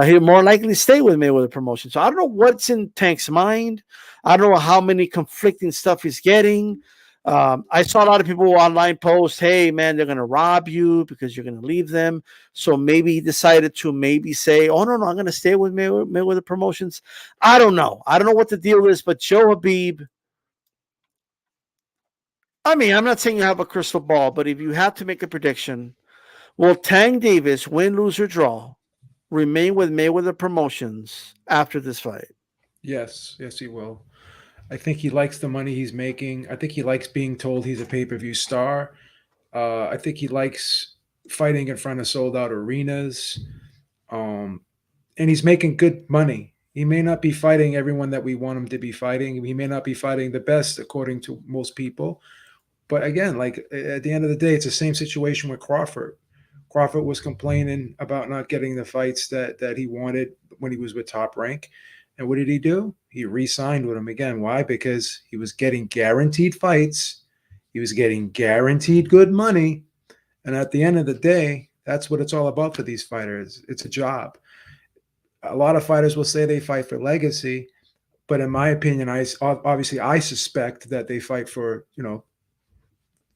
he'd more likely stay with Mayweather Promotions. So I don't know what's in Tank's mind. I don't know how many conflicting stuff he's getting. I saw a lot of people online post, hey, man, they're going to rob you because you're going to leave them. So maybe he decided to maybe say, oh, no, I'm going to stay with Mayweather Promotions. I don't know. I don't know what the deal is, but Joe Habib, I mean, I'm not saying you have a crystal ball, but if you have to make a prediction, will Tank Davis, win, lose, or draw, remain with Mayweather Promotions after this fight? Yes, he will. I think he likes the money he's making. I think he likes being told he's a pay-per-view star. I think he likes fighting in front of sold-out arenas. And he's making good money. He may not be fighting everyone that we want him to be fighting. He may not be fighting the best according to most people. But again, like at the end of the day, it's the same situation with Crawford. Crawford was complaining about not getting the fights that he wanted when he was with Top Rank. And what did he do? He re-signed with him again. Why? Because he was getting guaranteed fights. He was getting guaranteed good money. And at the end of the day, that's what it's all about for these fighters. It's a job. A lot of fighters will say they fight for legacy. But in my opinion, I suspect that they fight for,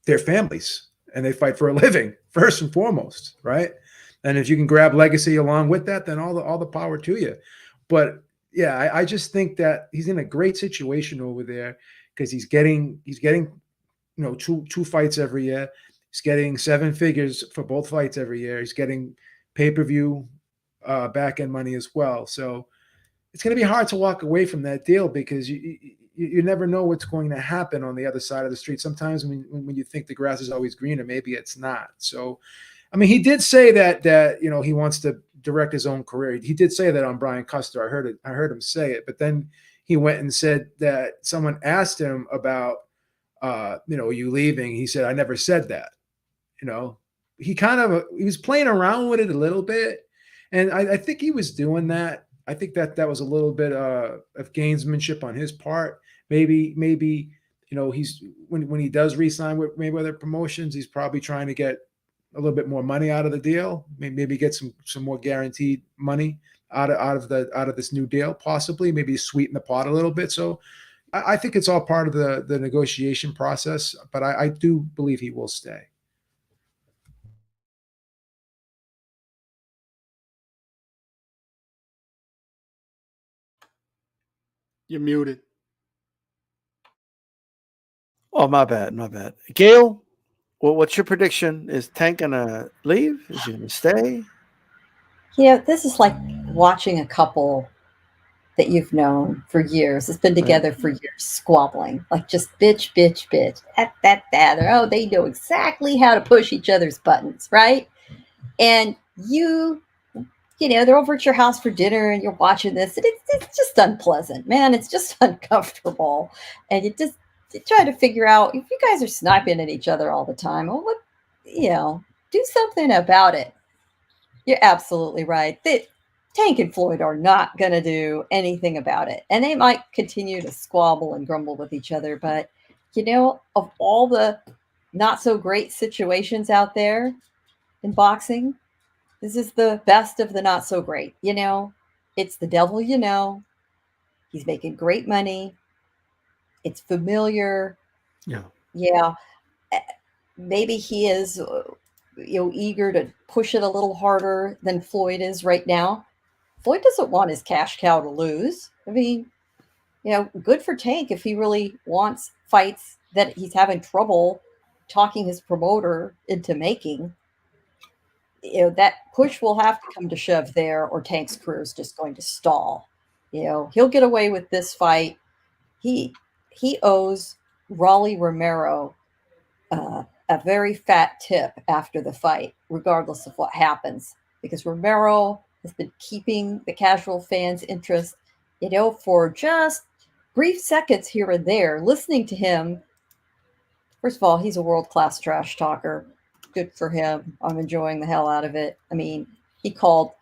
their families, and they fight for a living first and foremost, right? And if you can grab legacy along with that, then all the power to you. But yeah, I just think that he's in a great situation over there because he's getting two fights every year. He's getting 7 figures for both fights every year. He's getting pay-per-view back end money as well. So it's going to be hard to walk away from that deal because you never know what's going to happen on the other side of the street. Sometimes when you think the grass is always greener, maybe it's not. So, I mean, he did say that he wants to direct his own career. He did say that on Brian Custer. I heard him say it, but then he went and said that someone asked him about are you leaving? He said, I never said that. He was playing around with it a little bit. And I think he was doing that. I think that was a little bit of gamesmanship on his part. Maybe, he's when he does re-sign with Mayweather Promotions, he's probably trying to get a little bit more money out of the deal. Maybe get some more guaranteed money out of this new deal, possibly. Maybe sweeten the pot a little bit. So I think it's all part of the negotiation process. But I do believe he will stay. You're muted. Oh, my bad. Gail, what's your prediction? Is Tank gonna leave? Is he gonna stay? This is like watching a couple that you've known for years. It's been together for years, squabbling, like just bitch. Oh, they know exactly how to push each other's buttons, right? And they're over at your house for dinner and you're watching this, and it's just unpleasant, man. It's just uncomfortable. And you try to figure out, if you guys are sniping at each other all the time, well, do something about it. You're absolutely right. Tank and Floyd are not going to do anything about it. And they might continue to squabble and grumble with each other. But, of all the not so great situations out there in boxing, this is the best of the not so great. It's the devil, he's making great money. It's familiar. Yeah. Yeah. Maybe he is, eager to push it a little harder than Floyd is right now. Floyd doesn't want his cash cow to lose. I mean, good for Tank if he really wants fights that he's having trouble talking his promoter into making. That push will have to come to shove there, or Tank's career is just going to stall. He'll get away with this fight. He owes Raleigh Romero a very fat tip after the fight, regardless of what happens, because Romero has been keeping the casual fans' interest, for just brief seconds here and there. Listening to him, first of all, he's a world-class trash talker. Good for him. I'm enjoying the hell out of it. I mean, he called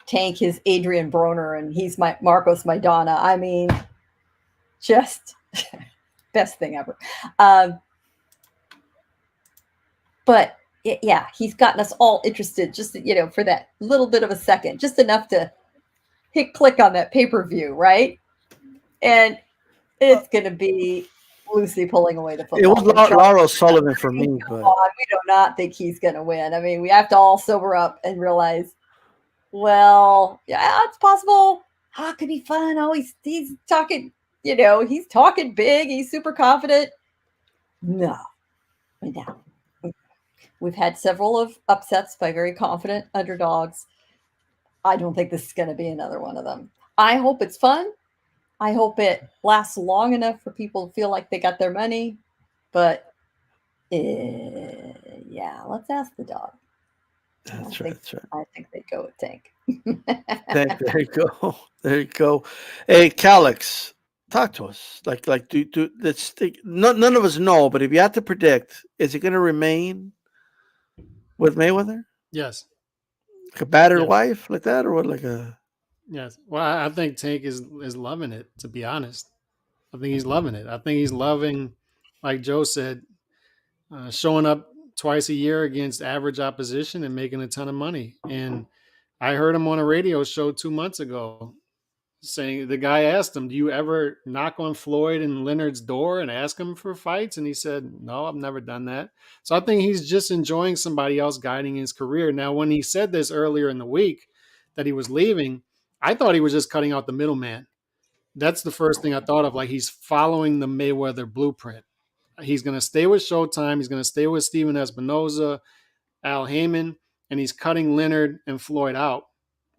Tank his Adrian Broner, and he's my Marcos Maidana. I mean, just best thing ever. But yeah, he's gotten us all interested just, for that little bit of a second, just enough to hit click on that pay-per-view, right? And it's going to be Lucy pulling away the football. It was Lara Sullivan for me, but we do not think he's going to win. I mean, we have to all sober up and realize, well, yeah, it's possible. It could be fun. Oh, he's talking, he's talking big. He's super confident. No. We've had several of upsets by very confident underdogs. I don't think this is going to be another one of them. I hope it's fun. I hope it lasts long enough for people to feel like they got their money. But yeah, let's ask the dog. That's right. I think they go with Tank. There you go. Hey, Calix, talk to us. Like, let's think. None of us know, but if you had to predict, is it going to remain with Mayweather? Yes. Like a battered wife, like that, or what? Like a Yes. Well, I think Tank is loving it. To be honest, I think he's loving it. I think he's loving, like Joe said, showing up twice a year against average opposition and making a ton of money. And I heard him on a radio show 2 months ago saying, the guy asked him, do you ever knock on Floyd and Leonard's door and ask him for fights? And he said, no, I've never done that. So I think he's just enjoying somebody else guiding his career. Now, when he said this earlier in the week that he was leaving, I thought he was just cutting out the middleman. That's the first thing I thought of. Like, he's following the Mayweather blueprint. He's going to stay with Showtime. He's going to stay with Steven Espinoza, Al Heyman, and he's cutting Leonard and Floyd out.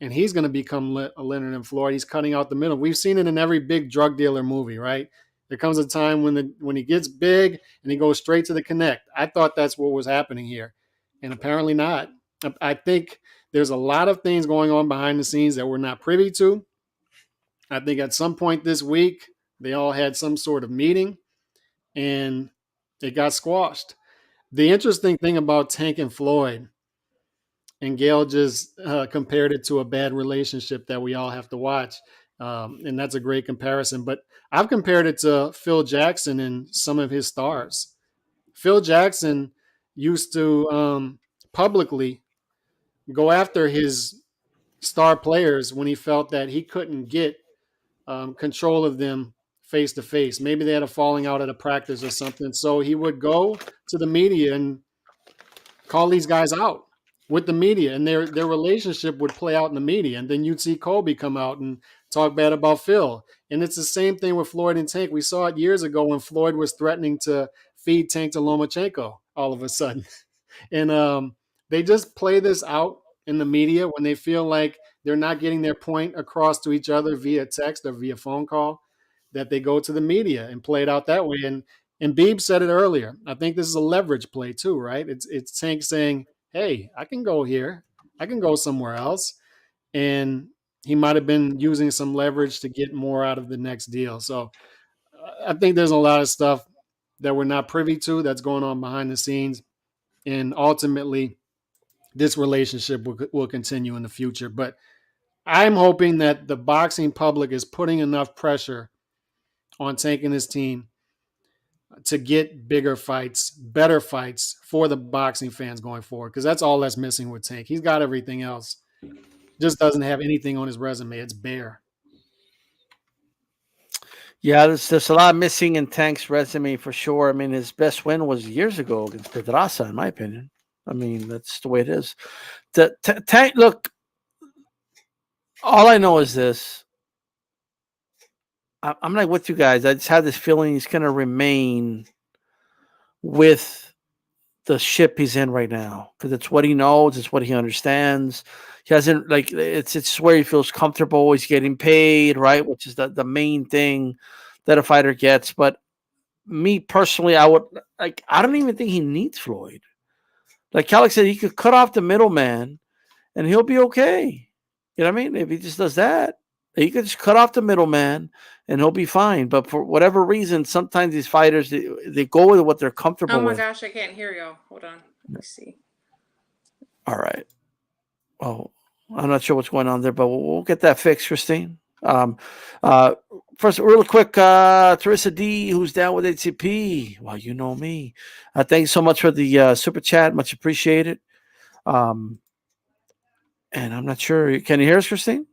And he's going to become Leonard and Floyd. He's cutting out the middle. We've seen it in every big drug dealer movie, right? There comes a time when he gets big and he goes straight to the connect. I thought that's what was happening here, and apparently not. I think there's a lot of things going on behind the scenes that we're not privy to. I think at some point this week, They all had some sort of meeting, and it got squashed. The interesting thing about Tank and Floyd, and Gail just compared it to a bad relationship that we all have to watch. And that's a great comparison. But I've compared it to Phil Jackson and some of his stars. Phil Jackson used to publicly go after his star players when he felt that he couldn't get control of them face to face. Maybe they had a falling out at a practice or something. So he would go to the media and call these guys out with the media, and their relationship would play out in the media. And then you'd see Kobe come out and talk bad about Phil. And it's the same thing with Floyd and Tank. We saw it years ago when Floyd was threatening to feed Tank to Lomachenko all of a sudden. And they just play this out in the media when they feel like they're not getting their point across to each other via text or via phone call, that they go to the media and play it out that way. And Beeb said it earlier. I think this is a leverage play too, right? It's Tank saying, hey, I can go here. I can go somewhere else. And he might have been using some leverage to get more out of the next deal. So I think there's a lot of stuff that we're not privy to that's going on behind the scenes. And ultimately, this relationship will continue in the future. But I'm hoping that the boxing public is putting enough pressure on Tank and his team to get bigger fights, better fights for the boxing fans going forward, because that's all that's missing with Tank. He's got everything else, just doesn't have anything on his resume. It's bare. Yeah, there's a lot missing in Tank's resume for sure. I mean, his best win was years ago against Pedraza, in my opinion. I mean, that's the way it is. Tank, look, all I know is this. I'm like with you guys. I just have this feeling he's going to remain with the ship he's in right now, because it's what he knows, it's what he understands. He hasn't, like, it's where he feels comfortable. He's getting paid, right, which is the main thing that a fighter gets. But me personally, I don't even think he needs Floyd. Like Alex said, he could cut off the middleman and he'll be okay. You know what I mean? If he just does that, he could just cut off the middleman and he'll be fine. But for whatever reason, sometimes these fighters, they go with what they're comfortable with. Oh my gosh, I can't hear y'all. Hold on. Let me see. All right. Oh, I'm not sure what's going on there, but we'll get that fixed, Christine. First, real quick, Teresa D, who's down with HCP. Well, you know me. Thanks so much for the super chat. Much appreciated. And I'm not sure. Can you hear us, Christine?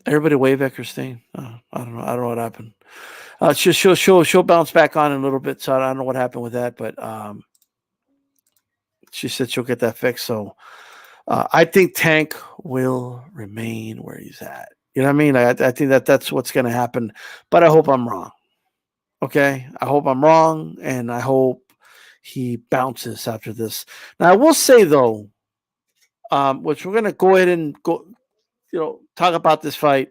Everybody wave at Christine. I don't know. I don't know what happened. She'll bounce back on in a little bit. So I don't know what happened with that, but she said she'll get that fixed. So I think Tank will remain where he's at. You know what I mean? I think that's what's going to happen, but I hope I'm wrong. Okay. I hope I'm wrong. And I hope he bounces after this. Now I will say though, which we're going to go ahead and go, talk about this fight.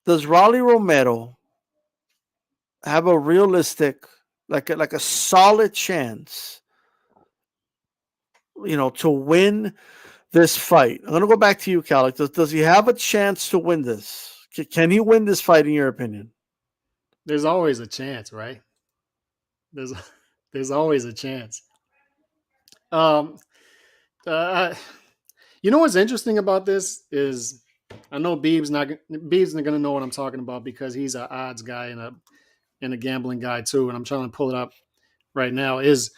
Does Rolly Romero have a realistic, like a solid chance, to win this fight? I'm going to go back to you, Calic. Does he have a chance to win this? Can he win this fight in your opinion? There's always a chance, right? There's always a chance. You know what's interesting about this is, I know Beeb's not going to know what I'm talking about because he's an odds guy and a gambling guy too, and I'm trying to pull it up right now. Is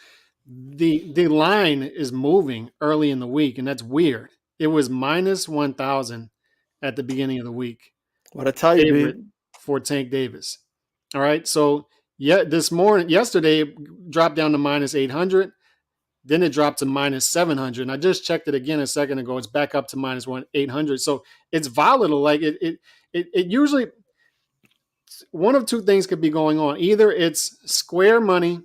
the line is moving early in the week, and that's weird. It was minus 1,000 at the beginning of the week. What I tell you, Beeb, for Tank Davis. All right, so yesterday it dropped down to minus 800. Then it dropped to minus 700. And I just checked it again a second ago. It's back up to minus 800. So it's volatile. Like it usually, one of two things could be going on. Either it's square money,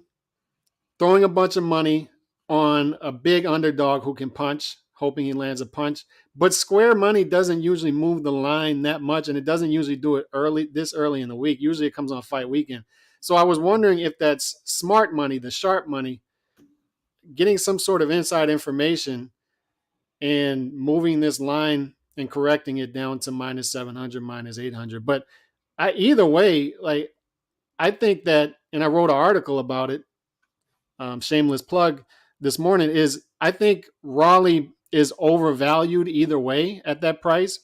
throwing a bunch of money on a big underdog who can punch, hoping he lands a punch. But square money doesn't usually move the line that much, and it doesn't usually do it this early in the week. Usually it comes on fight weekend. So I was wondering if that's smart money, the sharp money, getting some sort of inside information and moving this line and correcting it down to minus 700, minus 800. But either way, like, I think that, and I wrote an article about it, shameless plug this morning, is I think Raleigh is overvalued either way at that price.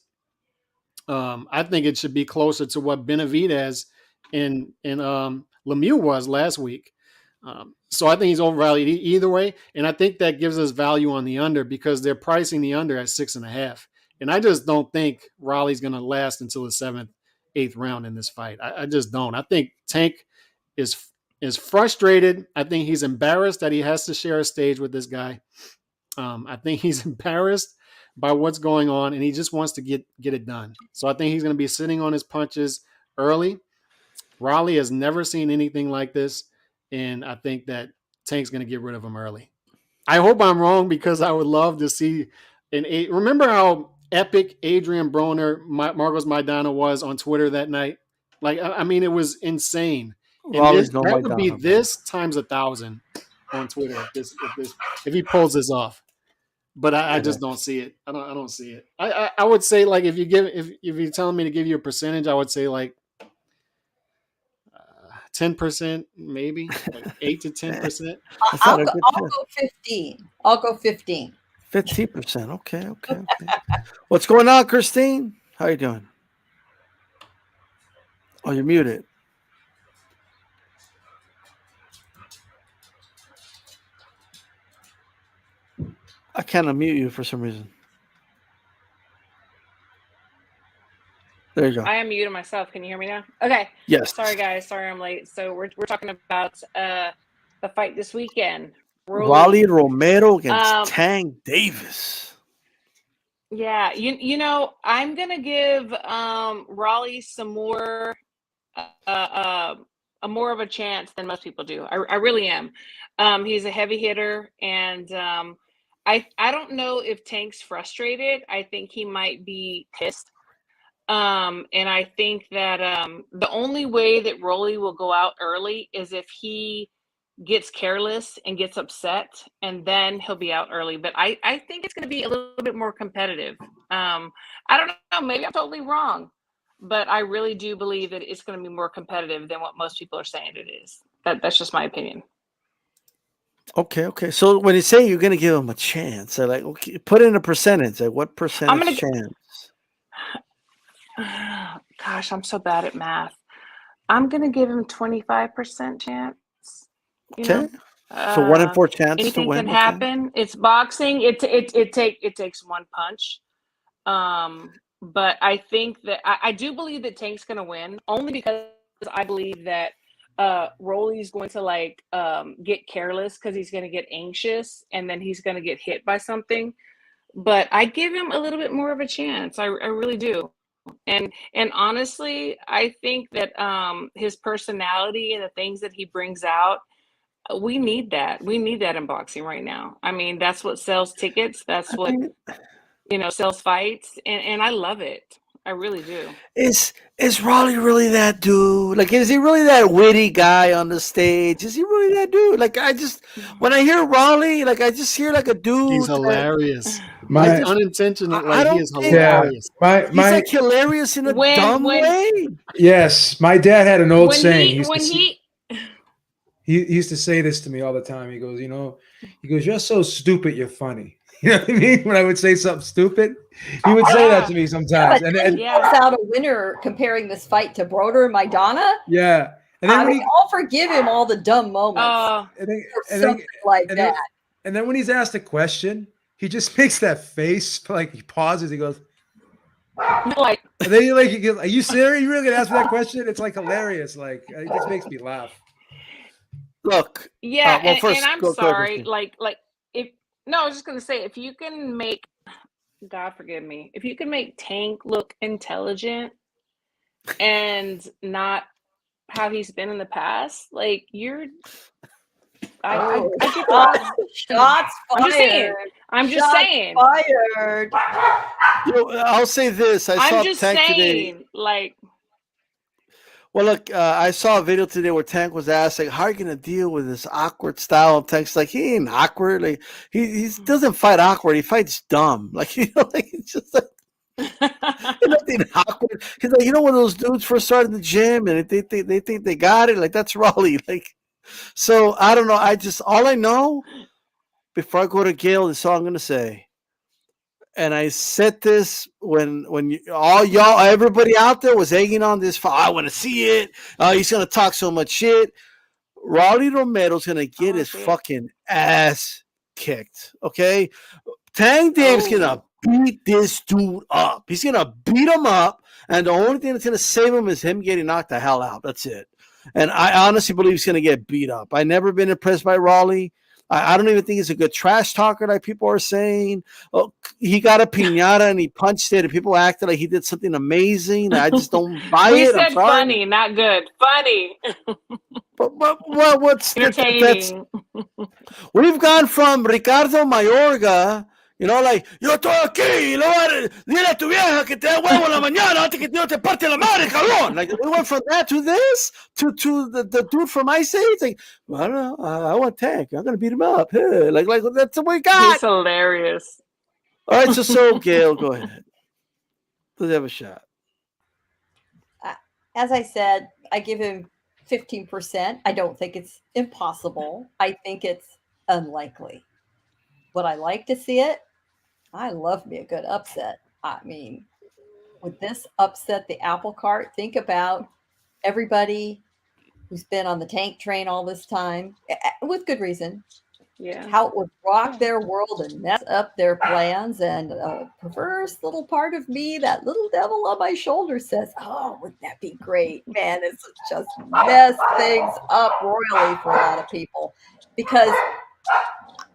I think it should be closer to what Benavidez and Lemieux was last week. So I think he's overvalued either way. And I think that gives us value on the under because they're pricing the under at 6.5. And I just don't think Raleigh's going to last until the 7th, 8th round in this fight. I just don't. I think Tank is frustrated. I think he's embarrassed that he has to share a stage with this guy. I think he's embarrassed by what's going on, and he just wants to get it done. So I think he's going to be sitting on his punches early. Raleigh has never seen anything like this, and I think that Tank's going to get rid of him early. I hope I'm wrong because I would love to see remember how epic Adrian Broner, Marcos Maidana was on Twitter that night? Like, I mean, it was insane. And that would be this times 1,000 on Twitter if he pulls this off. But I just don't see it. I don't see it. I would say, like, if you're telling me to give you a percentage, I would say like 10%, maybe like 8 to 10%. I'll go 15. I'll go 15. 15%. Okay. What's going on, Christine? How you doing? Oh, you're muted. I can't unmute you for some reason. There you go. I unmuted myself. Can you hear me now? Okay. Yes. Sorry, guys. Sorry I'm late. So we're talking about the fight this weekend. Raleigh Romero against Tank Davis. Yeah. You know, I'm going to give Raleigh some more more of a chance than most people do. I really am. He's a heavy hitter, and I don't know if Tank's frustrated. I think he might be pissed. And I think that the only way that Rolly will go out early is if he gets careless and gets upset, and then he'll be out early. But I think it's going to be a little bit more competitive. I don't know. Maybe I'm totally wrong. But I really do believe that it's going to be more competitive than what most people are saying it is. That's just my opinion. Okay. So when you say you're going to give him a chance, I like, okay, put in a percentage. Like, what percentage chance? Gosh, I'm so bad at math. I'm going to give him 25% chance. Okay. So 1 in 4 chance anything to win. Can happen. It's boxing. It takes one punch. But I think that I do believe that Tank's going to win, only because I believe that Rolly's going to get careless because he's going to get anxious, and then he's going to get hit by something. But I give him a little bit more of a chance. I really do. And honestly, I think that his personality and the things that he brings out, we need that. We need that in boxing right now. I mean, that's what sells tickets. That's what sells fights, and I love it. I really do. Is Raleigh really that dude? Like, is he really that witty guy on the stage? Is he really that dude? Like, when I hear Raleigh, like, I just hear like a dude. He's hilarious. It's unintentional. He is hilarious. He's like hilarious in a dumb way. Yes, my dad had an old saying. He used to say this to me all the time. He goes, you're so stupid, you're funny. You know what I mean? When I would say something stupid, he would say that to me sometimes. Yeah, and out a winner comparing this fight to Broder and Maidana. Yeah. And then I'll forgive him all the dumb moments. That. And then when he's asked a question, he just makes that face, like he pauses, he goes, like, and then he goes, are you serious? You really gonna ask me that question? It's like hilarious. Like, it just makes me laugh. Look. Yeah, and I'm sorry. I was just gonna say, if you can make, God forgive me, if you can make Tank look intelligent and not how he's been in the past, like I get shots fired. I'm just saying. Fired. I'll say this. I saw Tank today. Like, Well, look, I saw a video today where Tank was asked, like, how are you going to deal with this awkward style? And Tank's like, he ain't awkward. Like, he doesn't fight awkward. He fights dumb. Like, like, it's just like, nothing awkward. He's like, when those dudes first started the gym and they think they got it. Like, that's Raleigh. Like, so I don't know. All I know before I go to Gail is all I'm going to say. And I said this when all y'all, everybody out there was egging on this fight. I want to see it. He's going to talk so much shit. Raleigh Romero's going to get his fucking ass kicked. Okay? Tank Dave's going to beat this dude up. He's going to beat him up. And the only thing that's going to save him is him getting knocked the hell out. That's it. And I honestly believe he's going to get beat up. I've never been impressed by Raleigh. I don't even think he's a good trash talker like people are saying. Oh, he got a piñata and he punched it and people acted like he did something amazing. I just don't buy we it. said funny, not good. Funny. But what's entertaining? We've gone from Ricardo Mayorga, like, yo estoy aquí, dile a tu vieja que te da huevo en la mañana antes que te parte la madre, cabrón. Like, we went from that to this, to the dude from Ice Age. Like, I don't know, I want Tank. I'm going to beat him up. Hey, like that's what we got. He's hilarious. All right, so Gail, go ahead. Let's have a shot. As I said, I give him 15%. I don't think it's impossible. I think it's unlikely. Would I like to see it? I love me a good upset. I mean, would this upset the apple cart? Think about everybody who's been on the Tank train all this time, with good reason. Yeah. How it would rock their world and mess up their plans. And a perverse little part of me, that little devil on my shoulder says, oh, wouldn't that be great? Man, it's just mess things up royally for a lot of people. Because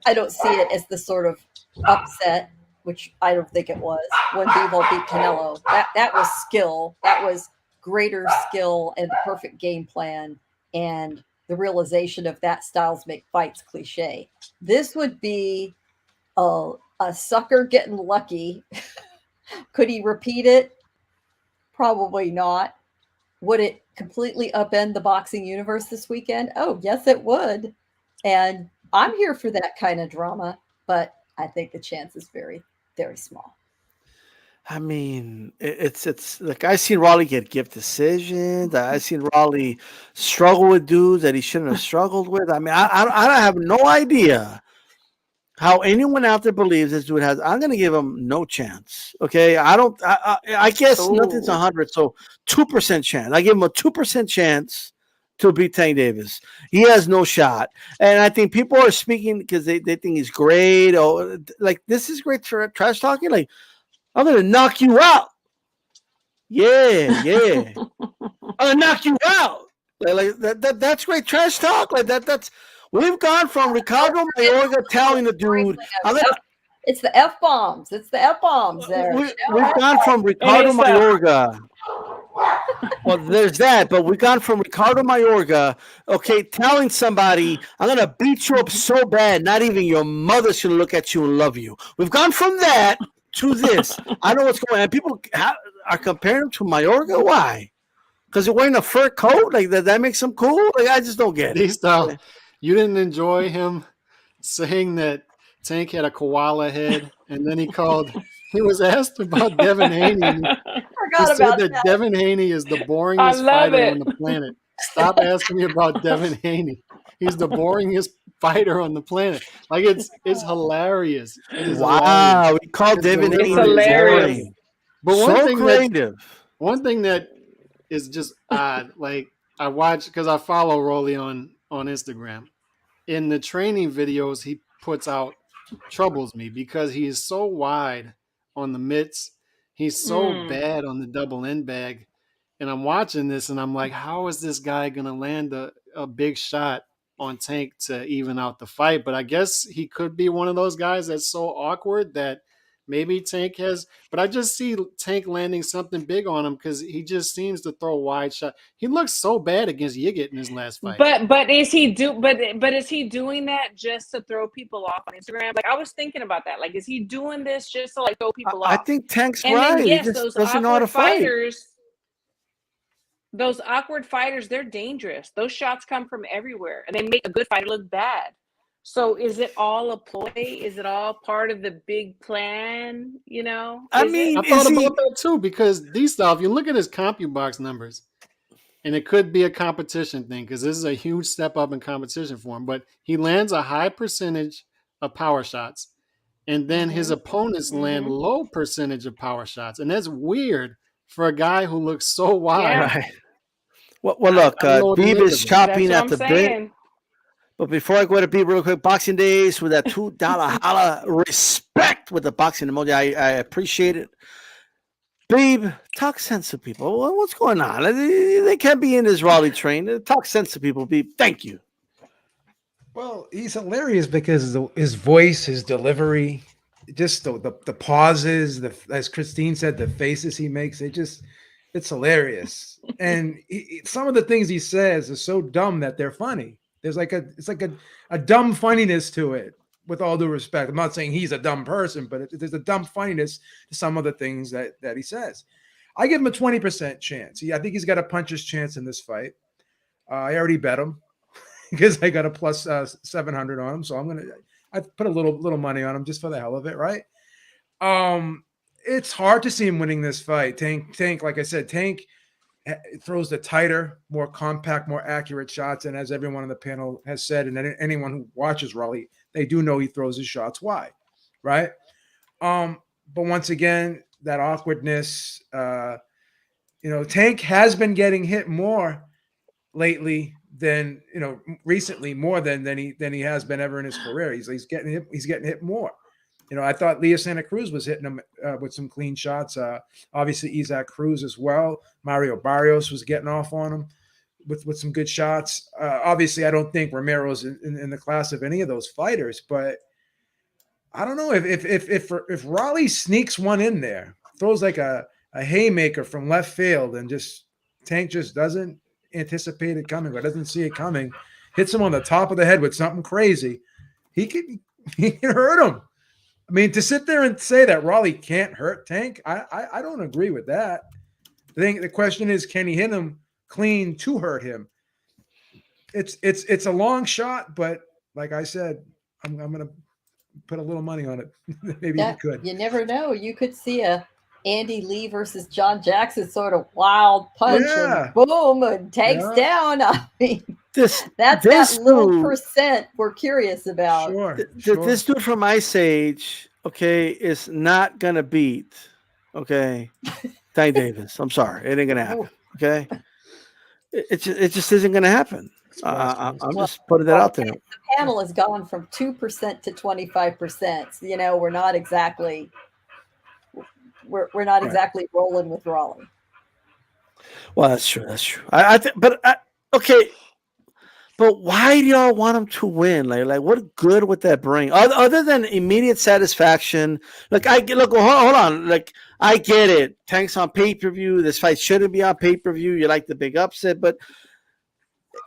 I don't see it as the sort of upset, which I don't think it was, when Bivol beat Canelo. That was skill. That was greater skill and the perfect game plan and the realization of that styles make fights cliche. This would be a sucker getting lucky. Could he repeat it? Probably not. Would it completely upend the boxing universe this weekend? Oh, yes, it would. And I'm here for that kind of drama, but I think the chance is very, very small. I mean, it's like I seen Raleigh get gift decisions. I seen Raleigh struggle with dudes that he shouldn't have struggled with. I mean, I have no idea how anyone out there believes this dude has. I'm gonna give him no chance. Okay, I guess nothing's 100, so 2% chance. I give him a 2% chance to beat Tank Davis. He has no shot. And I think people are speaking because they think he's great. Or like, this is great trash talking. Like, I'm going to knock you out. Yeah. I'm going to knock you out. Like that's great trash talk. Like that's we've gone from Ricardo Mayorga telling the dude, it's the F-bombs. It's the F-bombs there. We've gone from Ricardo Mayorga. Well, there's that, but we've gone from Ricardo Mayorga, okay, telling somebody, I'm going to beat you up so bad, not even your mother's going to look at you and love you. We've gone from that to this. I know what's going on. People are comparing him to Mayorga. Why? Because he's wearing a fur coat? Like, that makes him cool? Like, I just don't get it. You didn't enjoy him saying that Tank had a koala head, and then he was asked about Devin Haney. He said that Devin Haney is the boringest fighter on the planet. Stop asking me about Devin Haney. He's the boringest fighter on the planet. Like, it's hilarious. It is hilarious. We called Devin Haney hilarious. But one thing that is just odd, like, I watch because I follow Rolly on Instagram. In the training videos he puts out troubles me because he is so wide on the mitts. He's so bad on the double end bag. And I'm watching this and I'm like, how is this guy going to land a big shot on Tank to even out the fight? But I guess he could be one of those guys that's so awkward that maybe Tank has, but I just see Tank landing something big on him because he just seems to throw wide shot. He looks so bad against Yiget in his last fight. But is he is he doing that just to throw people off on Instagram? Like, I was thinking about that. Like, is he doing this just to like throw people off? I think Tank's and right. Then, yes, he just those doesn't know how to fight. those awkward fighters, they're dangerous. Those shots come from everywhere, and they make a good fighter look bad. So is it all a ploy? Is it all part of the big plan? You know? I Is mean, it? I thought is he? about that too, because these stuff, you look at his CompuBox numbers, and it could be a competition thing because this is a huge step up in competition for him. But he lands a high percentage of power shots, and then his opponents land low percentage of power shots, and that's weird for a guy who looks so wide. Yeah. Right. Well, look, I don't know what to Beeb make is of it. chopping That's at what the I'm bit. saying. But before I go to Beeb real quick, Boxing Days with that $2 holla, respect with the boxing emoji. I appreciate it. Beeb, talk sense to people. What's going on? They can't be in this Raleigh train. Talk sense to people, Beeb. Thank you. Well, he's hilarious because his voice, his delivery, just the pauses, as Christine said, the faces he makes, it's hilarious. And some of the things he says are so dumb that they're funny. It's like a dumb funniness to it. With all due respect, I'm not saying he's a dumb person, but there's a dumb funniness to some of the things that he says. I give him a 20% chance. I think he's got a puncher's chance in this fight. I already bet him because I got a plus 700 on him, so I put a little money on him just for the hell of it, right? It's hard to see him winning this fight. Tank, like I said, Tank throws the tighter, more compact, more accurate shots, and as everyone on the panel has said, and anyone who watches Raleigh, they do know he throws his shots wide, right? But once again, that awkwardness, Tank has been getting hit more lately than recently, more than he has been ever in his career. He's getting hit more. I thought Leo Santa Cruz was hitting him with some clean shots. Obviously, Isaac Cruz as well. Mario Barrios was getting off on him with some good shots. Obviously, I don't think Romero's in the class of any of those fighters, but I don't know if Raleigh sneaks one in there, throws like a haymaker from left field, and Tank just doesn't anticipate it coming, or doesn't see it coming, hits him on the top of the head with something crazy, he can hurt him. I mean, to sit there and say that Raleigh can't hurt Tank, I don't agree with that. I think the question is, can he hit him clean to hurt him? It's a long shot, but like I said, I'm gonna put a little money on it. Maybe you could. You never know. You could see a Andy Lee versus John Jackson sort of wild punch, and boom, and takes down. I mean, that's that little percent we're curious about. Sure. This dude from Ice Age, okay, is not gonna beat, okay, Tank Davis. I'm sorry, it ain't gonna happen. Okay, it just isn't gonna happen. I'm just putting that out there. The panel has gone from 2% to 25%. We're not exactly. We're not exactly rolling with Raleigh. Well, that's true. That's true. Okay. But why do y'all want him to win? Like what good would that bring? Other than immediate satisfaction? Hold on. Like, I get it. Tank's on pay-per-view. This fight shouldn't be on pay-per-view. You like the big upset, but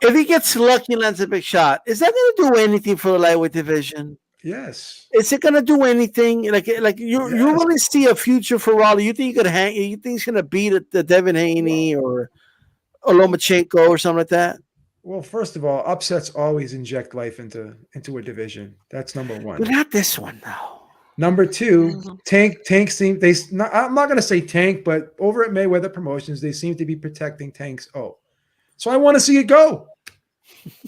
if he gets lucky and lands a big shot, is that going to do anything for the lightweight division? Yes. Is it going to do anything? Like you really see a future for Raleigh? You think you could hang? You think he's going to beat the Devin Haney or Lomachenko or something like that? Well, first of all, upsets always inject life into a division. That's number one. But not this one, though. Number two, Tank seem I'm not going to say Tank, but over at Mayweather Promotions, they seem to be protecting Tank's So I want to see it go.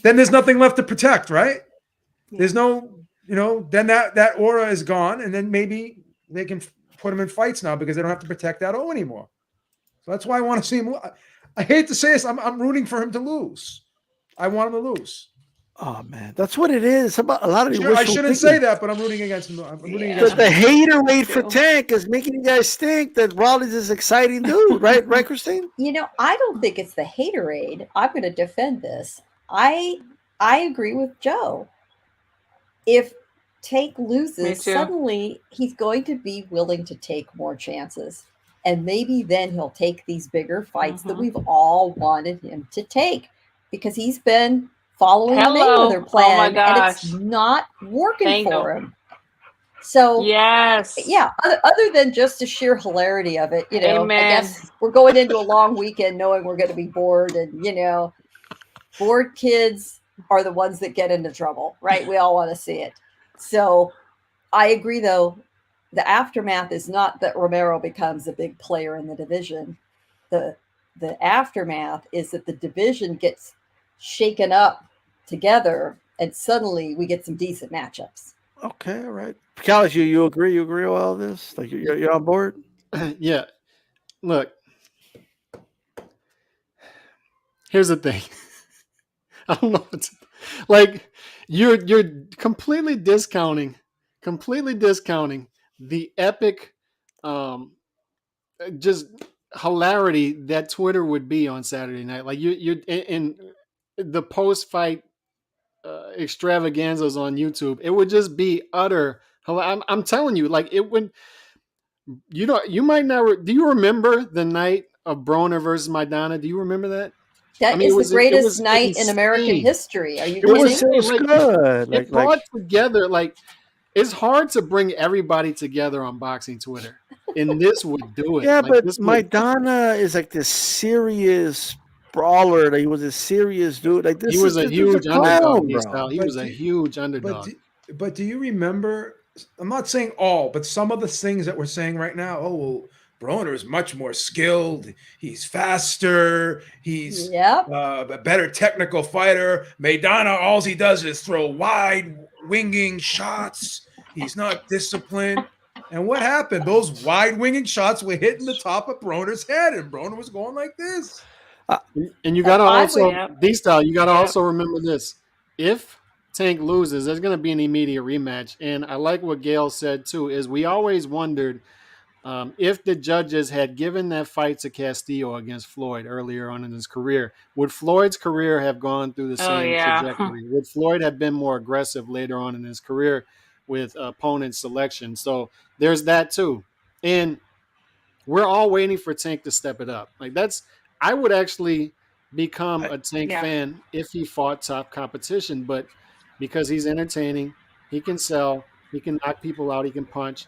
Then there's nothing left to protect, right? Yeah. There's no, then that aura is gone, and then maybe they can put him in fights now because they don't have to protect that anymore. So that's why I want to see him. I hate to say this, I'm rooting for him to lose. I want him to lose. Oh man, that's what it is. About a lot of I shouldn't say that, but I'm rooting against him. The hater rate for Tank is making you guys think that Raleigh's this exciting dude, right? Right, Christine? I don't think it's the haterade. I'm going to defend this. I agree with Joe. If Tank loses, suddenly he's going to be willing to take more chances. And maybe then he'll take these bigger fights that we've all wanted him to take, because he's been following the Mayweather plan, and it's not working for him. So Yes. yeah, other than just the sheer hilarity of it, I Amen. guess we're going into a long weekend knowing we're going to be bored, and bored kids are the ones that get into trouble, right? We all want to see it. So I agree, though. The aftermath is not that Romero becomes a big player in the division. The aftermath is that the division gets shaken up together, and suddenly we get some decent matchups. Okay, all right. Callis, you agree? You agree with all this? Like you're on board? Yeah. Look, here's the thing. I don't know what's like. You're completely discounting the epic, just hilarity that Twitter would be on Saturday night. Like you're in the post fight extravaganzas on YouTube. It would just be utter. I'm telling you, like it would. You might not. Do you remember the night of Broner versus Maidana? Do you remember that? That I mean, is the it greatest was night in American insane. history. Are you It was kidding? It was like, good. it brought together, like, it's hard to bring everybody together on boxing Twitter, and this would do it. Yeah, Like, but this would, Maidana is like this serious brawler. That he was a serious dude. Like he this was a this is a huge underdog, clown, bro. He was a huge underdog. But do you remember? I'm not saying all, but some of the things that we're saying right now. Oh well, Broner is much more skilled. He's faster. He's a better technical fighter. Maidana, all he does is throw wide winging shots. He's not disciplined. And what happened? Those wide winging shots were hitting the top of Broner's head, and Broner was going like this. And you got to also, D-Style, you got to also remember this. If Tank loses, there's going to be an immediate rematch. And I like what Gail said, too, is we always wondered if the judges had given that fight to Castillo against Floyd earlier on in his career, would Floyd's career have gone through the same trajectory? Would Floyd have been more aggressive later on in his career with opponent selection? So there's that, too. And we're all waiting for Tank to step it up. Like I would actually become a Tank fan if he fought top competition, but because he's entertaining, he can sell, he can knock people out, he can punch,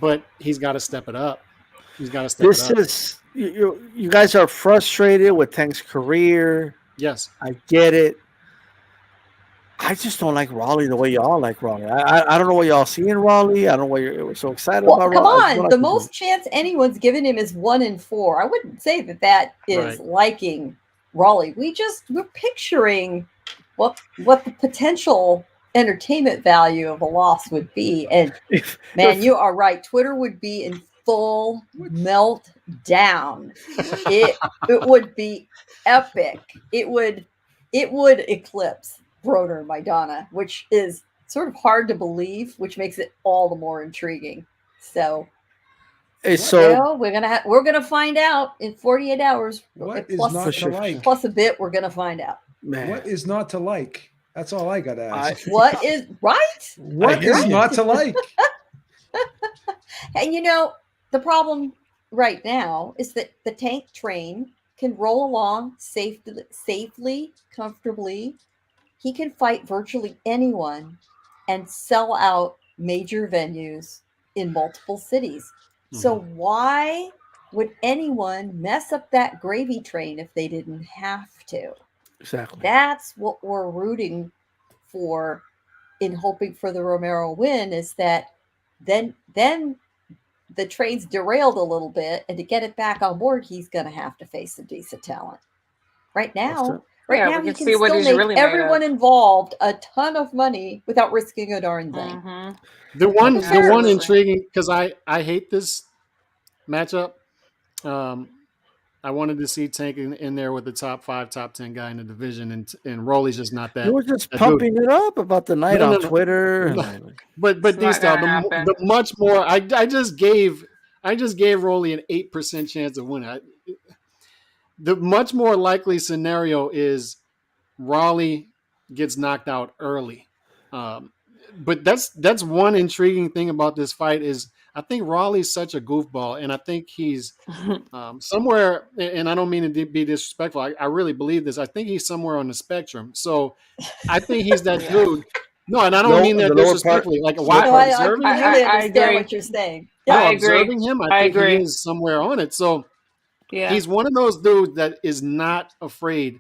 but he's got to step it up. He's got to step it up. This is you guys are frustrated with Tank's career. Yes, I get it. I just don't like Raleigh the way y'all like Raleigh. I don't know what y'all see in Raleigh. I don't know why you're so excited about Come Raleigh. on, the most chance anyone's given him is 1-4. I wouldn't say that is liking Raleigh. We're picturing what the potential entertainment value of a loss would be. And you are right. Twitter would be in full meltdown. It would be epic. It would eclipse Broner Maidana, which is sort of hard to believe, which makes it all the more intriguing. So we're gonna find out in 48 hours. What is not to like? Plus a bit, we're gonna find out. Man. What is not to like? That's all I got to ask. What is right? What is not to like? And the problem right now is that the Tank train can roll along safely, comfortably. He can fight virtually anyone and sell out major venues in multiple cities. Mm-hmm. So why would anyone mess up that gravy train if they didn't have to? Exactly. That's what we're rooting for in hoping for the Romero win, is that then the train's derailed a little bit, and to get it back on board, he's going to have to face some decent talent. Right now, he can still make everyone involved a ton of money without risking a darn thing. Mm-hmm. The one intriguing, because I hate this matchup. I wanted to see Tank in there with the top 5, top 10 guy in the division, and Rolly's just not that. You were just pumping it up about the night on Twitter. No. But these the much more. I just gave Rolly an 8% chance of winning. The much more likely scenario is Raleigh gets knocked out early. But that's one intriguing thing about this fight is I think Raleigh's such a goofball, and I think he's somewhere, and I don't mean to be disrespectful. I really believe this. I think he's somewhere on the spectrum. So I think he's that dude No, and I don't mean that the lower part. disrespectfully. Like, No, why I observing him? completely I understand agree. what you're saying. No, I agree. observing him, I I think agree. he is somewhere on it. So Yeah. he's one of those dudes that is not afraid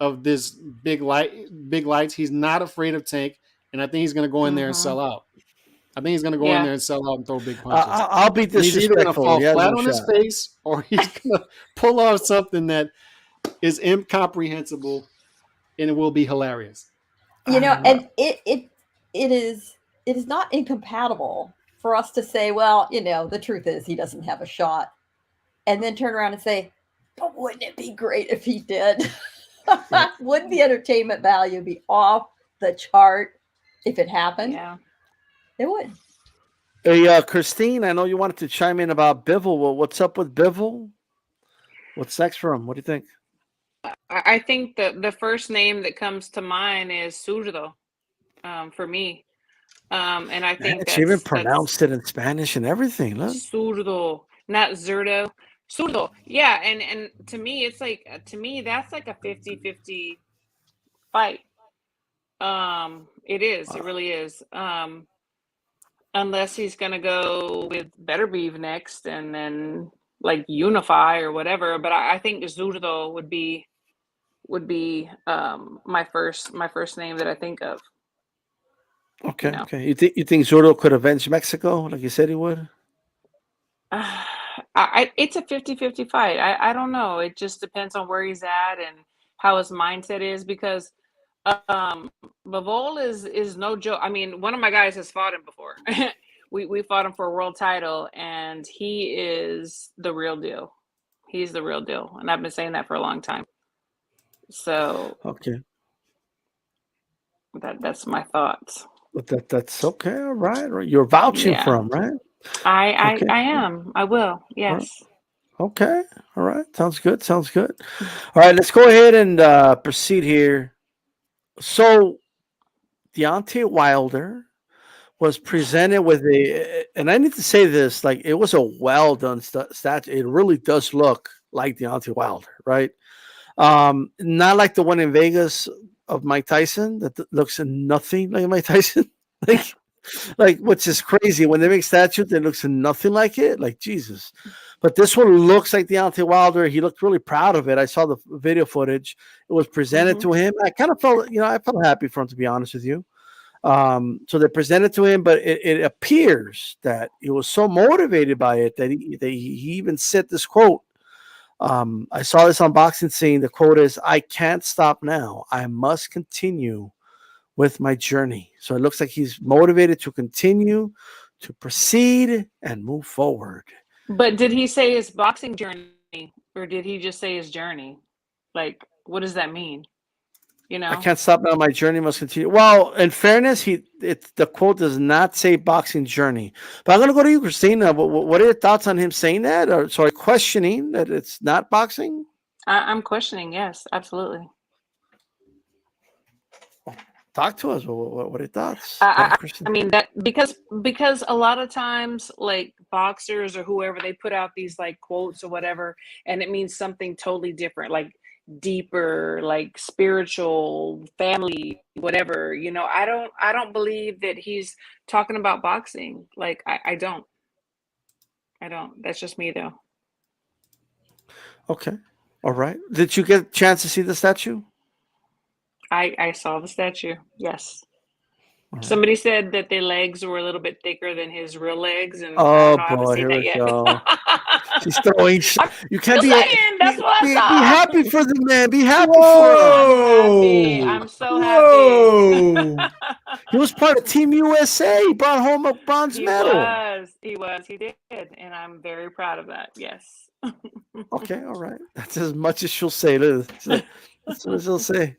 of this big lights. He's not afraid of Tank, and I think he's going to go in there and sell out. I think he's going to go in there and sell out and throw big punches. I'll be And he's either going to disrespectful. fall He has flat no on his shot. face, or he's going to pull off something that is incomprehensible, and it will be hilarious. You know, and it is not incompatible for us to say, well, you know, the truth is he doesn't have a shot, and then turn around and say, but wouldn't it be great if he did? Wouldn't the entertainment value be off the chart if it happened? Yeah. It would. Hey, Christine, I know you wanted to chime in about Bivol. Well, what's up with Bivol? What's next for him? What do you think? I think the first name that comes to mind is Zurdo, for me. And I think She even pronounced it in Spanish and everything. Look. Zurdo, not Zurdo. Zurdo. Yeah, and to me, it's like, that's like a 50-50 fight. It is. It really is. Unless he's gonna go with Better Beef next, and then like unify or whatever. But I think Zurdo would be my first name that I think of. Okay, You know? okay. You think Zurdo could avenge Mexico like you said he would? It's a 50-50 fight. I don't know. It just depends on where he's at and how his mindset is, because Bivol is no joke. I mean, one of my guys has fought him before. we fought him for a world title, and he is the real deal. He's the real deal, and I've been saying that for a long time. So okay, that's my thoughts. But that's okay. All right. You're vouching for him, right? I am. I will. Yes. Okay. All right. Sounds good. Sounds good. All right. Let's go ahead and proceed here. So, Deontay Wilder was presented with and I need to say this, like, it was a well done statue. It really does look like Deontay Wilder, right? Not like the one in Vegas of Mike Tyson that looks nothing like Mike Tyson. like which is crazy. When they make statues, it looks nothing like it. Like, Jesus. But this one looks like Deontay Wilder. He looked really proud of it. I saw the video footage. It was presented to him. I kind of felt, I felt happy for him, to be honest with you. So they presented to him, but it appears that he was so motivated by it that he even said this quote. I saw this on Boxing Scene. The quote is, "I can't stop now. I must continue with my journey." So it looks like he's motivated to continue, to proceed, and move forward. But did he say his boxing journey, or did he just say his journey? Like, what does that mean? I can't stop now. My journey must continue. Well, in fairness, the quote does not say boxing journey. But I'm going to go to you, Christina. What are your thoughts on him saying that? Or sorry, questioning that it's not boxing? I'm questioning. Yes, absolutely. Talk to us. What are your thoughts? I mean, that because a lot of times, like, boxers or whoever, they put out these like quotes or whatever, and it means something totally different, like deeper, like spiritual, family, whatever. I don't believe that he's talking about boxing. Like, I don't. That's just me, though. Okay. All right. Did you get a chance to see the statue? I saw the statue. Yes. Right. Somebody said that the legs were a little bit thicker than his real legs, and oh boy, here we go. She's throwing. You can't be. That's what I saw. Be happy for the man. Be happy for him. I'm so happy. He was part of Team USA. He brought home a bronze medal. He did, and I'm very proud of that. Yes. Okay, all right. That's as much as she'll say. That's what she'll say.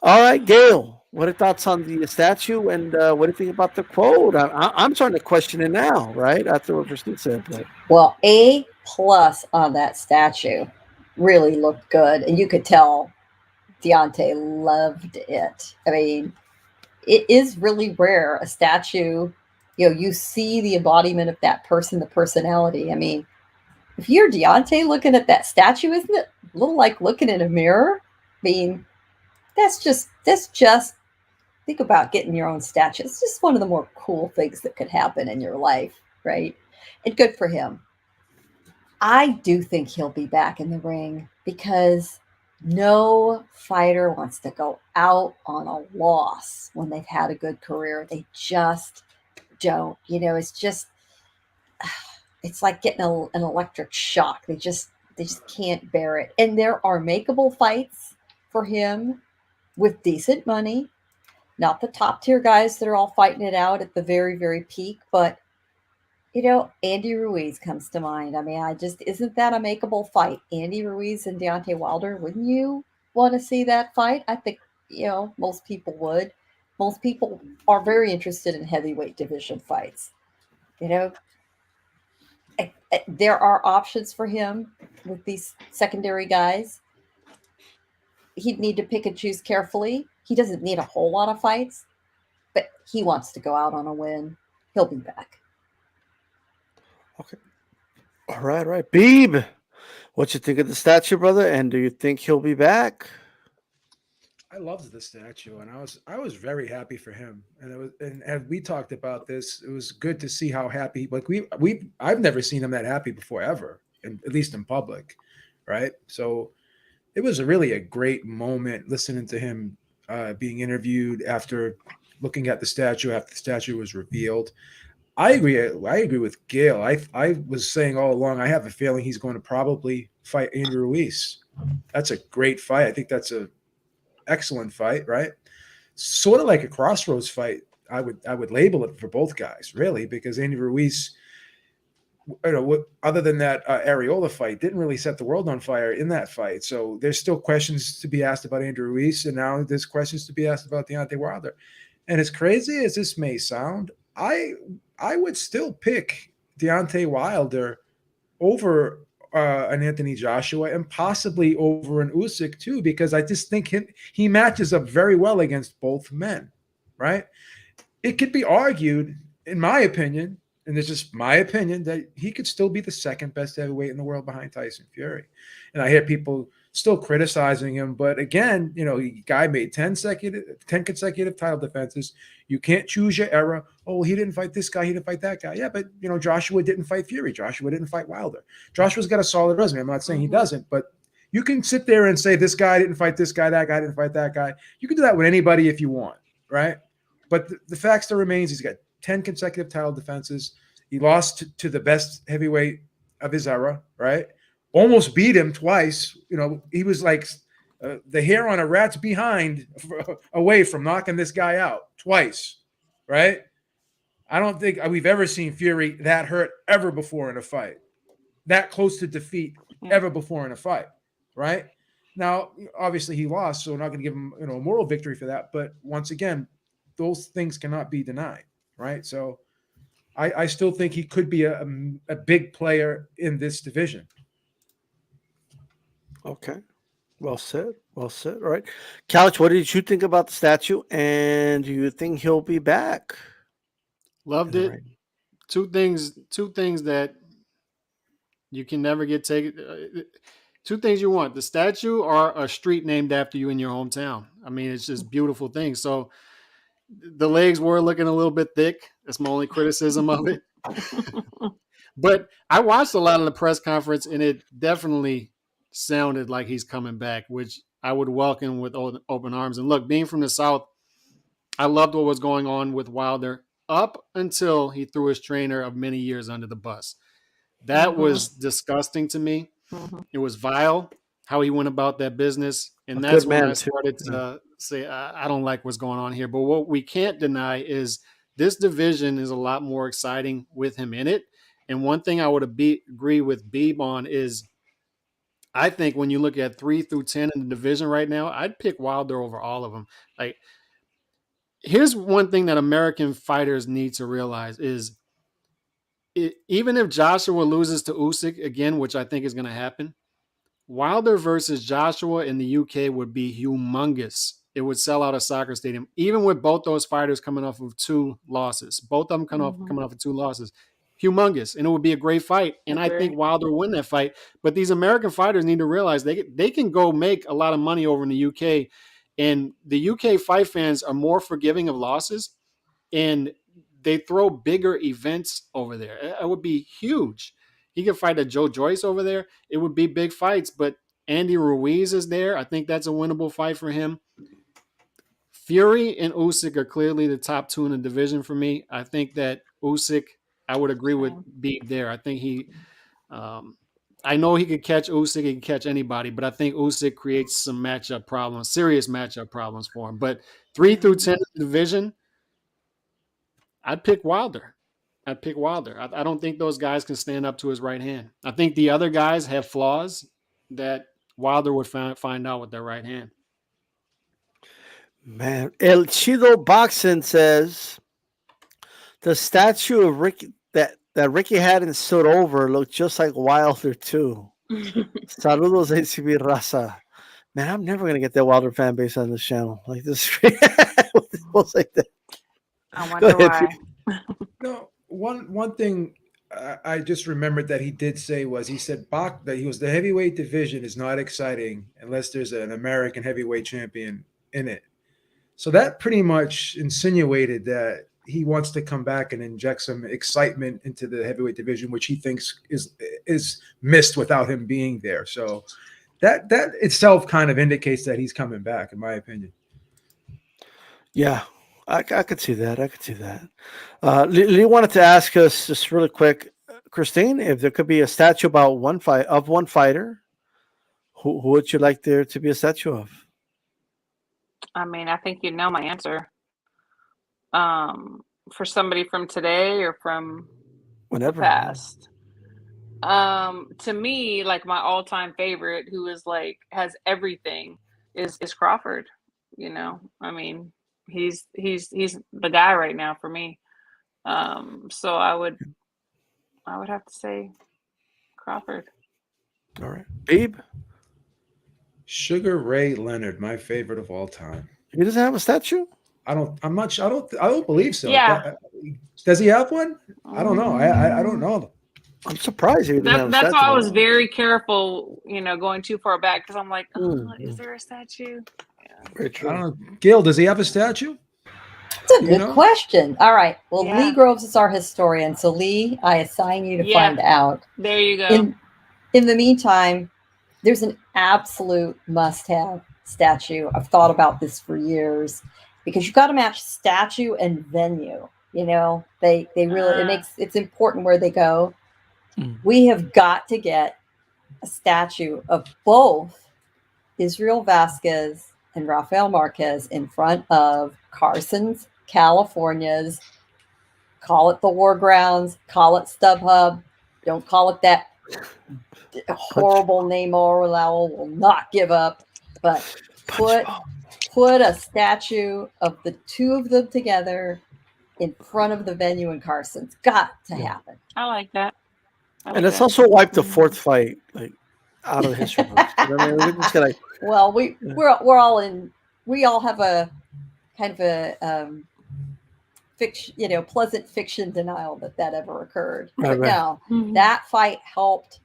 All right, Gail. What are your thoughts on the statue, and what do you think about the quote? I'm starting to question it now, right? After what Christine said. But. Well, A+ on that statue really looked good, and you could tell Deontay loved it. I mean, it is really rare, a statue. You see the embodiment of that person, the personality. I mean, if you're Deontay looking at that statue, isn't it a little like looking in a mirror? I mean, that's just think about getting your own statue. It's just one of the more cool things that could happen in your life, right? And good for him. I do think he'll be back in the ring because no fighter wants to go out on a loss when they've had a good career. They just don't. It's like getting an electric shock. They just can't bear it. And there are makeable fights for him with decent money, not the top tier guys that are all fighting it out at the very, very peak, but Andy Ruiz comes to mind. I mean, isn't that a makeable fight? Andy Ruiz and Deontay Wilder, wouldn't you want to see that fight? I think, most people would. Most people are very interested in heavyweight division fights. There are options for him with these secondary guys. He'd need to pick and choose carefully. He doesn't need a whole lot of fights, but he wants to go out on a win. He'll be back. Okay. All right. Beeb, what you think of the statue, brother? And do you think he'll be back? I loved the statue, and I was very happy for him. And we talked about this. It was good to see how happy. Like I've never seen him that happy before ever, at least in public, right? So it was really a great moment listening to him being interviewed after looking at the statue after the statue was revealed. I agree with Gail. I was saying all along, I have a feeling he's going to probably fight Andrew Ruiz. That's a great fight. I think that's a excellent fight, right? Sort of like a crossroads fight. I would label it for both guys, really, because Andy Ruiz, other than that Areola fight, didn't really set the world on fire in that fight. So there's still questions to be asked about Andrew Ruiz, and now there's questions to be asked about Deontay Wilder. And as crazy as this may sound, I would still pick Deontay Wilder over an Anthony Joshua and possibly over an Usyk too, because I just think he matches up very well against both men, right? It could be argued, in my opinion, and this is my opinion, that he could still be the second best heavyweight in the world behind Tyson Fury. And I hear people still criticizing him, but again, guy made 10 consecutive title defenses. You can't choose your era. Oh, he didn't fight this guy, he didn't fight that guy. Yeah, but Joshua didn't fight Fury. Joshua didn't fight Wilder. Joshua's got a solid resume. I'm not saying he doesn't, but you can sit there and say this guy didn't fight this guy, that guy didn't fight that guy. You can do that with anybody if you want, right? But the fact still remains, he's got 10 consecutive title defenses. He lost to the best heavyweight of his era, right? Almost beat him twice. He was like the hair on a rat's behind away from knocking this guy out twice, right? I don't think we've ever seen Fury that hurt ever before in a fight, that close to defeat ever before in a fight, right? Now, obviously he lost, so we're not going to give him a moral victory for that. But once again, those things cannot be denied, right? So I still think he could be a big player in this division. Okay. Well said. All right. Couch, what did you think about the statue? And do you think he'll be back? Loved it. Right. Two things that you can never get taken. Two things you want: the statue or a street named after you in your hometown. I mean, it's just beautiful things. So the legs were looking a little bit thick. That's my only criticism of it. But I watched a lot of the press conference, and it definitely sounded like he's coming back, which I would welcome with open arms. And look, being from the South, I loved what was going on with Wilder up until he threw his trainer of many years under the bus. That was disgusting to me. It was vile how he went about that business. And that's when I started to say, I don't like what's going on here. But what we can't deny is this division is a lot more exciting with him in it. And one thing I would agree with Beeb on is I think when you look at 3 through 10 in the division right now, I'd pick Wilder over all of them. Like, here's one thing that American fighters need to realize is even if Joshua loses to Usyk again, which I think is going to happen, Wilder versus Joshua in the UK would be humongous. It would sell out a soccer stadium, even with both those fighters coming off of 2 losses. Both of them coming off of 2 losses. Humongous, and it would be a great fight. And I think Wilder will win that fight. But these American fighters need to realize they can go make a lot of money over in the UK And the UK fight fans are more forgiving of losses, and they throw bigger events over there. It would be huge. He could fight a Joe Joyce over there. It would be big fights, but Andy Ruiz is there. I think that's a winnable fight for him. Fury and Usyk are clearly the top two in the division for me. I think that Usyk, I would agree with Beeb there. I think I know he could catch Usyk, he can catch anybody, but I think Usyk creates some matchup problems, serious matchup problems for him. But 3 through 10 in the division, I'd pick Wilder. I don't think those guys can stand up to his right hand. I think the other guys have flaws that Wilder would find out with their right hand. Man, El Chido Boxing says the statue of Ricky that Ricky hadn't stood over looked just like Wilder too. Saludos ACB Raza. Man, I'm never gonna get that Wilder fan base on this channel. Like this, like that. I wonder why. No, one thing I just remembered that he did say was he said that he was the heavyweight division is not exciting unless there's an American heavyweight champion in it. So that pretty much insinuated that he wants to come back and inject some excitement into the heavyweight division, which he thinks is missed without him being there. So that itself kind of indicates that he's coming back, in my opinion. Yeah, I could see that. Lee wanted to ask us just really quick, Christine, if there could be a statue about one fighter, who would you like there to be a statue of? I mean, I think you know my answer. For somebody from today or from Whenever. the past. To me, like my all-time favorite, who is like has everything, is Crawford. You know, I mean, he's the guy right now for me. So I would have to say Crawford. All right, Babe. Sugar Ray Leonard, my favorite of all time. He doesn't have a statue? I don't believe so. Yeah. Does he have one? I don't know. I don't know. I'm surprised he didn't have a statue. That's why I was very careful, going too far back, because I'm like, is there a statue? Yeah. Very true. I don't know. Gil, does he have a statue? That's a good question. All right. Well, Yeah. Lee Groves is our historian. So, Lee, I assign you to find out. There you go. In the meantime, there's an absolute must-have statue. I've thought about this for years because you've got to match statue and venue. They really it's important where they go. We have got to get a statue of both Israel Vasquez and Rafael Marquez in front of Carson's, California's. Call it the War Grounds. Call it StubHub. Don't call it that horrible name Orwell will not give up. But put a statue of the two of them together in front of the venue in Carson's. Got to happen. I like that. And let's also wipe the fourth fight out of the history books. We're just gonna, well, we're all in. We all have a kind of a fiction, pleasant fiction denial that ever occurred. But no, that fight helped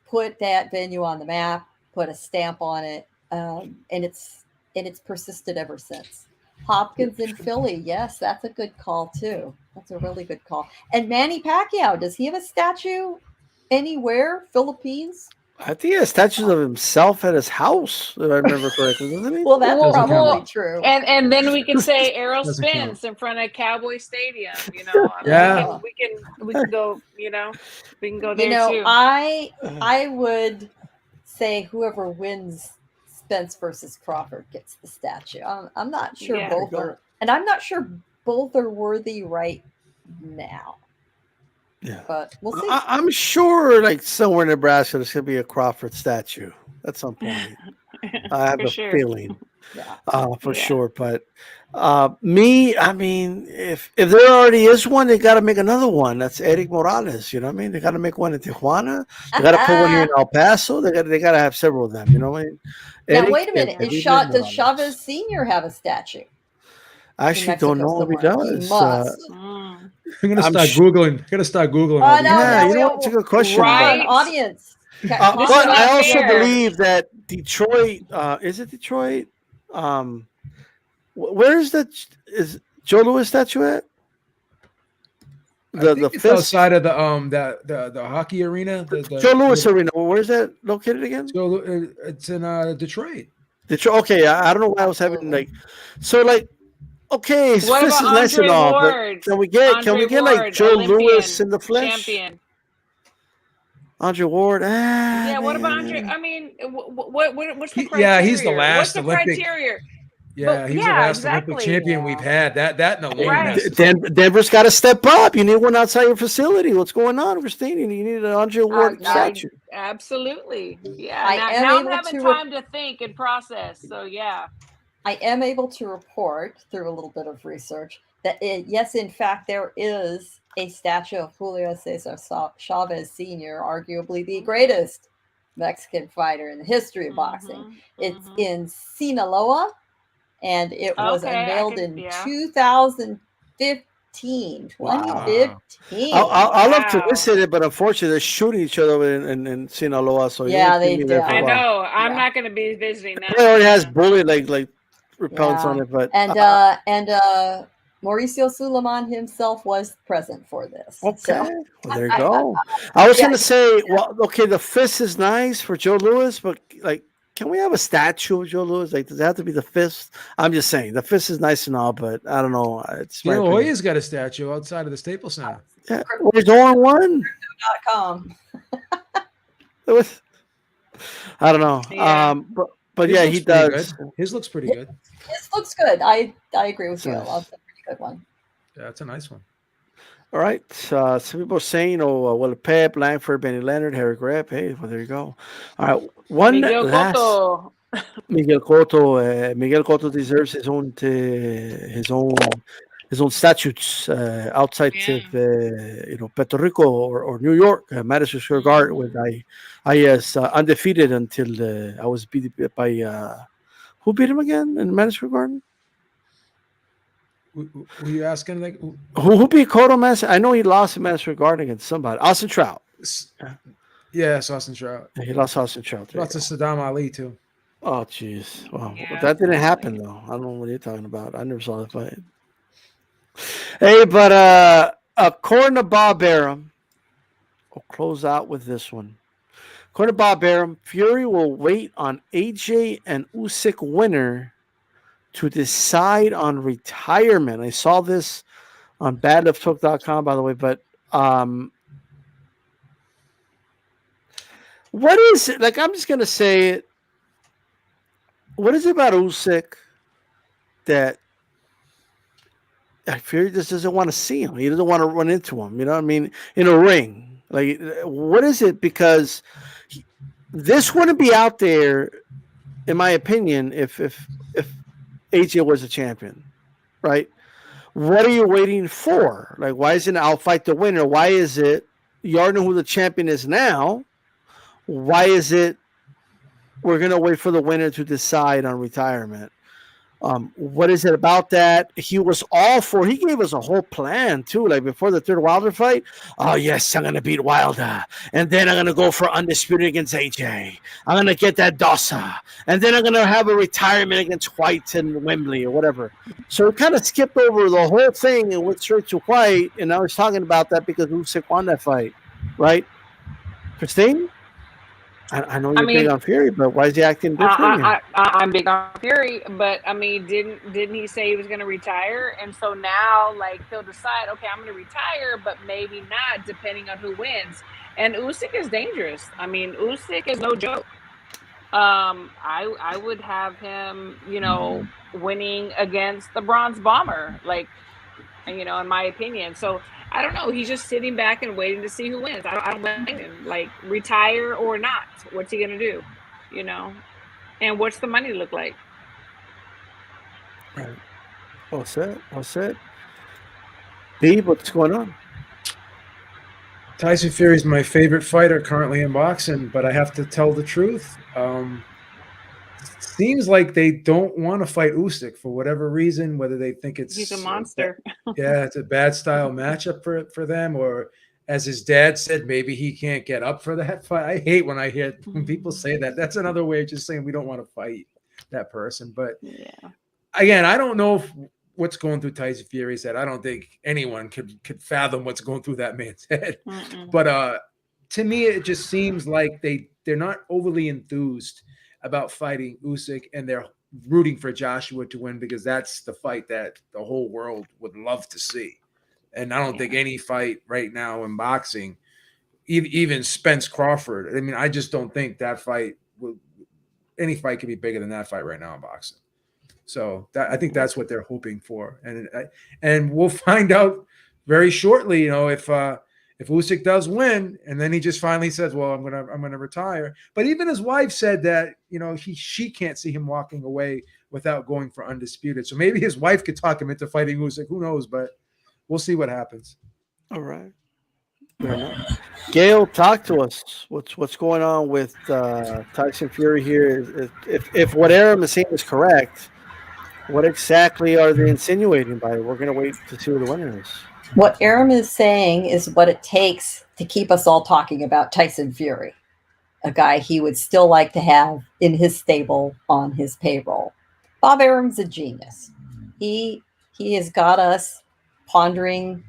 put that venue on the map, put a stamp on it, and it's persisted ever since. Hopkins in Philly, yes, that's a good call too. That's a really good call. And Manny Pacquiao, does he have a statue anywhere? Philippines? I think he has statues of himself at his house, if I remember correctly, doesn't he? Well, that's probably true. And then we could say Errol Spence in front of Cowboy Stadium. Yeah. We can go. We can go there too. I would say whoever wins Spence versus Crawford gets the statue. I'm not sure both are, and I'm not sure both are worthy right now. Yeah, but we'll see. I'm sure, somewhere in Nebraska, there's gonna be a Crawford statue at some point. I have a feeling, for sure. But me, I mean, if there already is one, they got to make another one. That's Eric Morales. You know what I mean? They got to make one in Tijuana. They got to put one here in El Paso. They got to have several of them. You know what I mean? Now wait a minute. Does Chavez Sr. have a statue? I actually don't know if he does. He must. I'm gonna start googling. Oh, no, you know, it's a good question. Right. Audience. But I also believe that Detroit, is it Detroit? Where's is Joe Louis statue at? I think it's fist? outside of the hockey arena. Joe Louis Arena. Where's that located again? So it's in Detroit. Detroit. Okay, I don't know why I was having like, so like, okay, his What fist about is nice and Andre all, Ward? but can we get like Ward, Joe Olympian, Louis in the flesh? champion? Andre Ward. Yeah. What about Andre? I mean, what's the criteria? Yeah, he's the last What's the Olympic. criteria? Yeah, he's the last Olympic champion we've had. That and the Right. Denver's got to step up. You need one outside your facility. What's going on, Christine? You need an Andre Ward statue. Absolutely. Yeah. I am now I'm able having to time to think and process. So yeah. I am able to report through a little bit of research that yes, in fact, there is a statue of Julio Cesar Chavez Sr., arguably the greatest Mexican fighter in the history of boxing. It's in Sinaloa, and it was unveiled in 2015. 2015. I love to visit it, but unfortunately, they're shooting each other in Sinaloa. So yeah, they do. I know. I'm not going to be visiting that. It already has bullet like repellents on it, but Mauricio Suleiman himself was present for this. Okay, so, well, there you go. I was gonna say, well, okay, the fist is nice for Joe Louis, but like, can we have a statue of Joe Louis? Like, does it have to be the fist? I'm just saying, the fist is nice and all, but I don't know. It's De La Hoya's got a statue outside of the Staples Center. Yeah, we're going one. .com. I don't know. Yeah. But yeah, he does. Good. His looks pretty good. His looks good. I agree with you. That's a pretty good one. Yeah, it's a nice one. All right. Some people are saying, well, Pep, Langford, Benny Leonard, Harry Greb. Hey, well, there you go. All right. One Miguel last. Cotto. Miguel Cotto. Miguel Cotto deserves his own statutes outside of Puerto Rico or New York, Madison Square Garden. When I was undefeated until I was beat by who beat him again in Madison Square Garden? Were you asking like who beat Cotto? I know he lost in Madison Square Garden against somebody. Austin Trout. Yeah, Austin Trout. He lost Austin Trout. Lots of Saddam Ali too. Oh, jeez. Well, that didn't happen though. I don't know what you're talking about. I never saw the fight. Hey, but according to Bob Arum, we'll close out with this one. According to Bob Arum, Fury will wait on AJ and Usyk winner to decide on retirement. I saw this on badlifthook.com, by the way, but what is it? Like, I'm just going to say it. What is it about Usyk that Fury just doesn't want to see him? He doesn't want to run into him. You know what I mean? In a ring. Like, what is it? Because this wouldn't be out there, in my opinion, if AJ was a champion, right? What are you waiting for? Like, why isn't I'll fight the winner? Why is it you already know who the champion is now? Why is it we're going to wait for the winner to decide on retirement? What is it about that? He was all for. He gave us a whole plan too. Like before the third Wilder fight. Oh yes, I'm gonna beat Wilder, and then I'm gonna go for undisputed against AJ. I'm gonna get that Dosa, and then I'm gonna have a retirement against White in Wembley or whatever. So we kind of skipped over the whole thing and went straight to White. And I was talking about that because Usyk won that fight, right? Christine. I know you're big on Fury, but why is he acting different? I'm big on Fury, but I mean, didn't he say he was going to retire? And so now, like, he'll decide, okay, I'm going to retire, but maybe not, depending on who wins. And Usyk is dangerous. I mean, Usyk is no joke. I would have him, winning against the Bronze Bomber, like, in my opinion. So I don't know. He's just sitting back and waiting to see who wins. I don't blame him. Like, retire or not. What's he going to do? And what's the money look like? Right. Well said. B, what's going on? Tyson Fury is my favorite fighter currently in boxing, but I have to tell the truth. Seems like they don't want to fight Usyk for whatever reason, whether they think he's a monster. It's a bad style matchup for them, or as his dad said, maybe he can't get up for that fight. I hate when people say that. That's another way of just saying we don't want to fight. that person. But Yeah. again, I don't know what's going through Tyson Fury's head. I don't think anyone could fathom what's going through that man's head. But to me, it just seems like they're not overly enthused about fighting Usyk, and they're rooting for Joshua to win because that's the fight that the whole world would love to see. And I don't think any fight right now in boxing, even Spence Crawford, I mean, I just don't think that fight any fight could be bigger than that fight right now in boxing. So I think that's what they're hoping for, and we'll find out very shortly. You know, if Usyk does win, and then he just finally says, "Well, I'm gonna retire." But even his wife said that, you know, she can't see him walking away without going for undisputed. So maybe his wife could talk him into fighting Usyk. Who knows? But we'll see what happens. All right. Gail, talk to us. What's going on with Tyson Fury here? If what Arum is saying is correct, what exactly are they insinuating by it? We're going to wait to see who the winner is. What Arum is saying is what it takes to keep us all talking about Tyson Fury, a guy he would still like to have in his stable on his payroll. Bob Arum's a genius. He has got us pondering,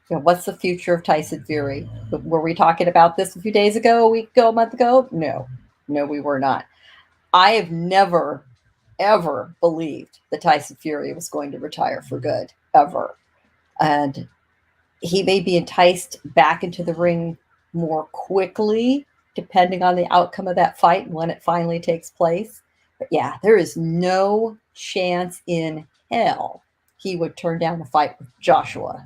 you know, what's the future of Tyson Fury? Were we talking about this a few days ago, a week ago, a month ago? No, we were not. I have never, ever believed that Tyson Fury was going to retire for good, ever. And he may be enticed back into the ring more quickly, depending on the outcome of that fight and when it finally takes place. But yeah, there is no chance in hell he would turn down a fight with Joshua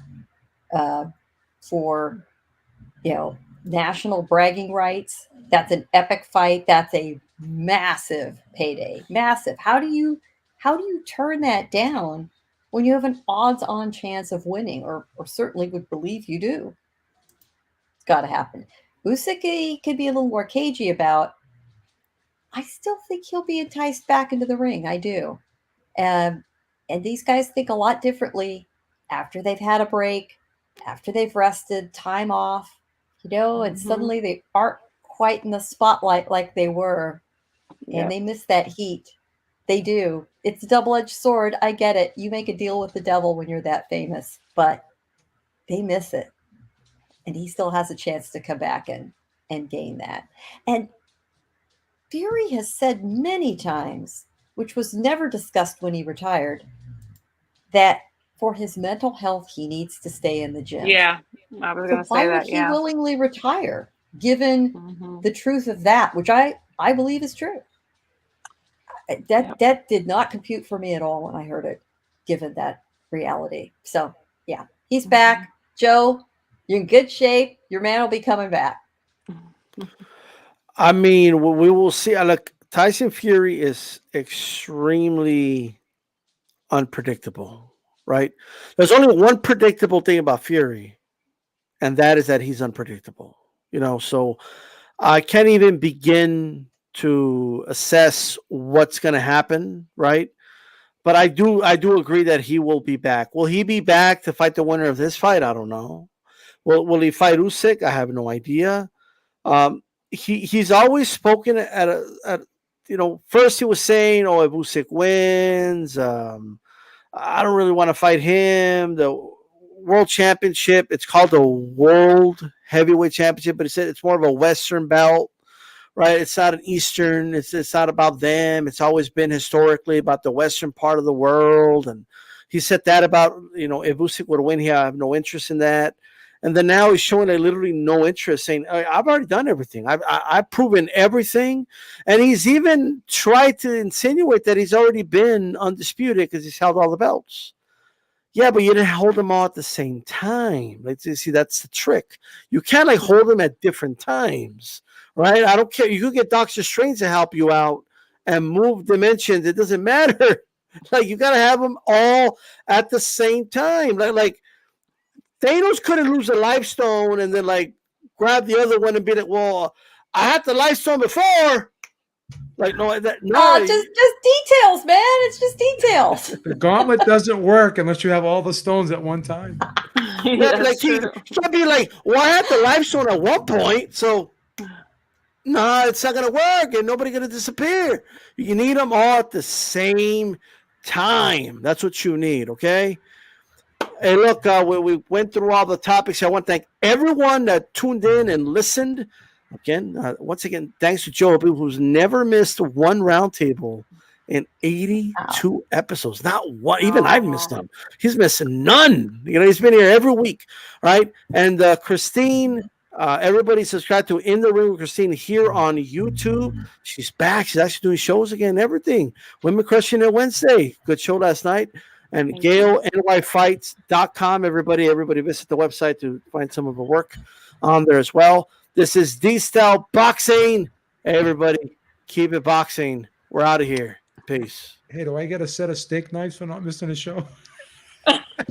for, you know, national bragging rights. That's an epic fight. That's a massive payday. Massive. How do you turn that down when you have an odds-on chance of winning, or certainly would believe you do? It's got to happen. Usyk could be a little more cagey about. I still think he'll be enticed back into the ring. I do. And these guys think a lot differently after they've had a break, after they've rested, time off, you know, and suddenly they aren't quite in the spotlight like they were, and they miss that heat. They do. It's a double-edged sword. I get it. You make a deal with the devil when you're that famous, but they miss it. And he still has a chance to come back and gain that. And Fury has said many times, which was never discussed when he retired, that for his mental health, he needs to stay in the gym. Yeah, I was going to say that. Why would he willingly retire, given the truth of that, which I believe is true? That did not compute for me at all when I heard it, given that reality. So, yeah, he's back. Joe, you're in good shape. Your man will be coming back. I mean, we will see. Look, Tyson Fury is extremely unpredictable, right? There's only one predictable thing about Fury, and that is that he's unpredictable. You know, so I can't even begin to assess what's going to happen, right? But I do agree that he will be back. Will he be back to fight the winner of this fight? I don't know. Will he fight Usyk? I have no idea. He's always spoken at you know, first he was saying, oh, if Usyk wins, I don't really want to fight him. The World Championship, it's called the World Heavyweight Championship, but he said it's more of a Western belt, right? It's not an Eastern. It's not about them. It's always been historically about the Western part of the world. And he said that about, you know, if Usyk would win here, I have no interest in that. And then now he's showing literally no interest, saying, I've already done everything. I've proven everything. And he's even tried to insinuate that he's already been undisputed because he's held all the belts. Yeah, but you didn't hold them all at the same time. Like, you see, that's the trick. You can't like hold them at different times, right? I don't care. You could get Doctor Strange to help you out and move dimensions. It doesn't matter. Like, you got to have them all at the same time. Like Thanos couldn't lose a life stone and then like grab the other one and be like, well, I had the life stone before. Like, no, just details, man. It's just details. The gauntlet doesn't work unless you have all the stones at one time. Like he can't be like, well, I had the life stone at one point, so No, it's not gonna work, and nobody's gonna disappear. You need them all at the same time. That's what you need. Okay. Hey, look, we went through all the topics. I want to thank everyone that tuned in and listened. Again, once again, thanks to Joe, who's never missed one roundtable in 82 episodes. Not one. Even I've missed them. He's missing none. He's been here every week, right? And Christine, everybody subscribe to In the Ring with Christine here on YouTube. She's back. She's actually doing shows again and everything. Women Crushing It Wednesday. Good show last night. And Gail, nyfights.com. Everybody visit the website to find some of her work on there as well. This is D-Style Boxing. Hey, everybody, keep it boxing. We're out of here. Peace. Hey, do I get a set of steak knives for not missing a show?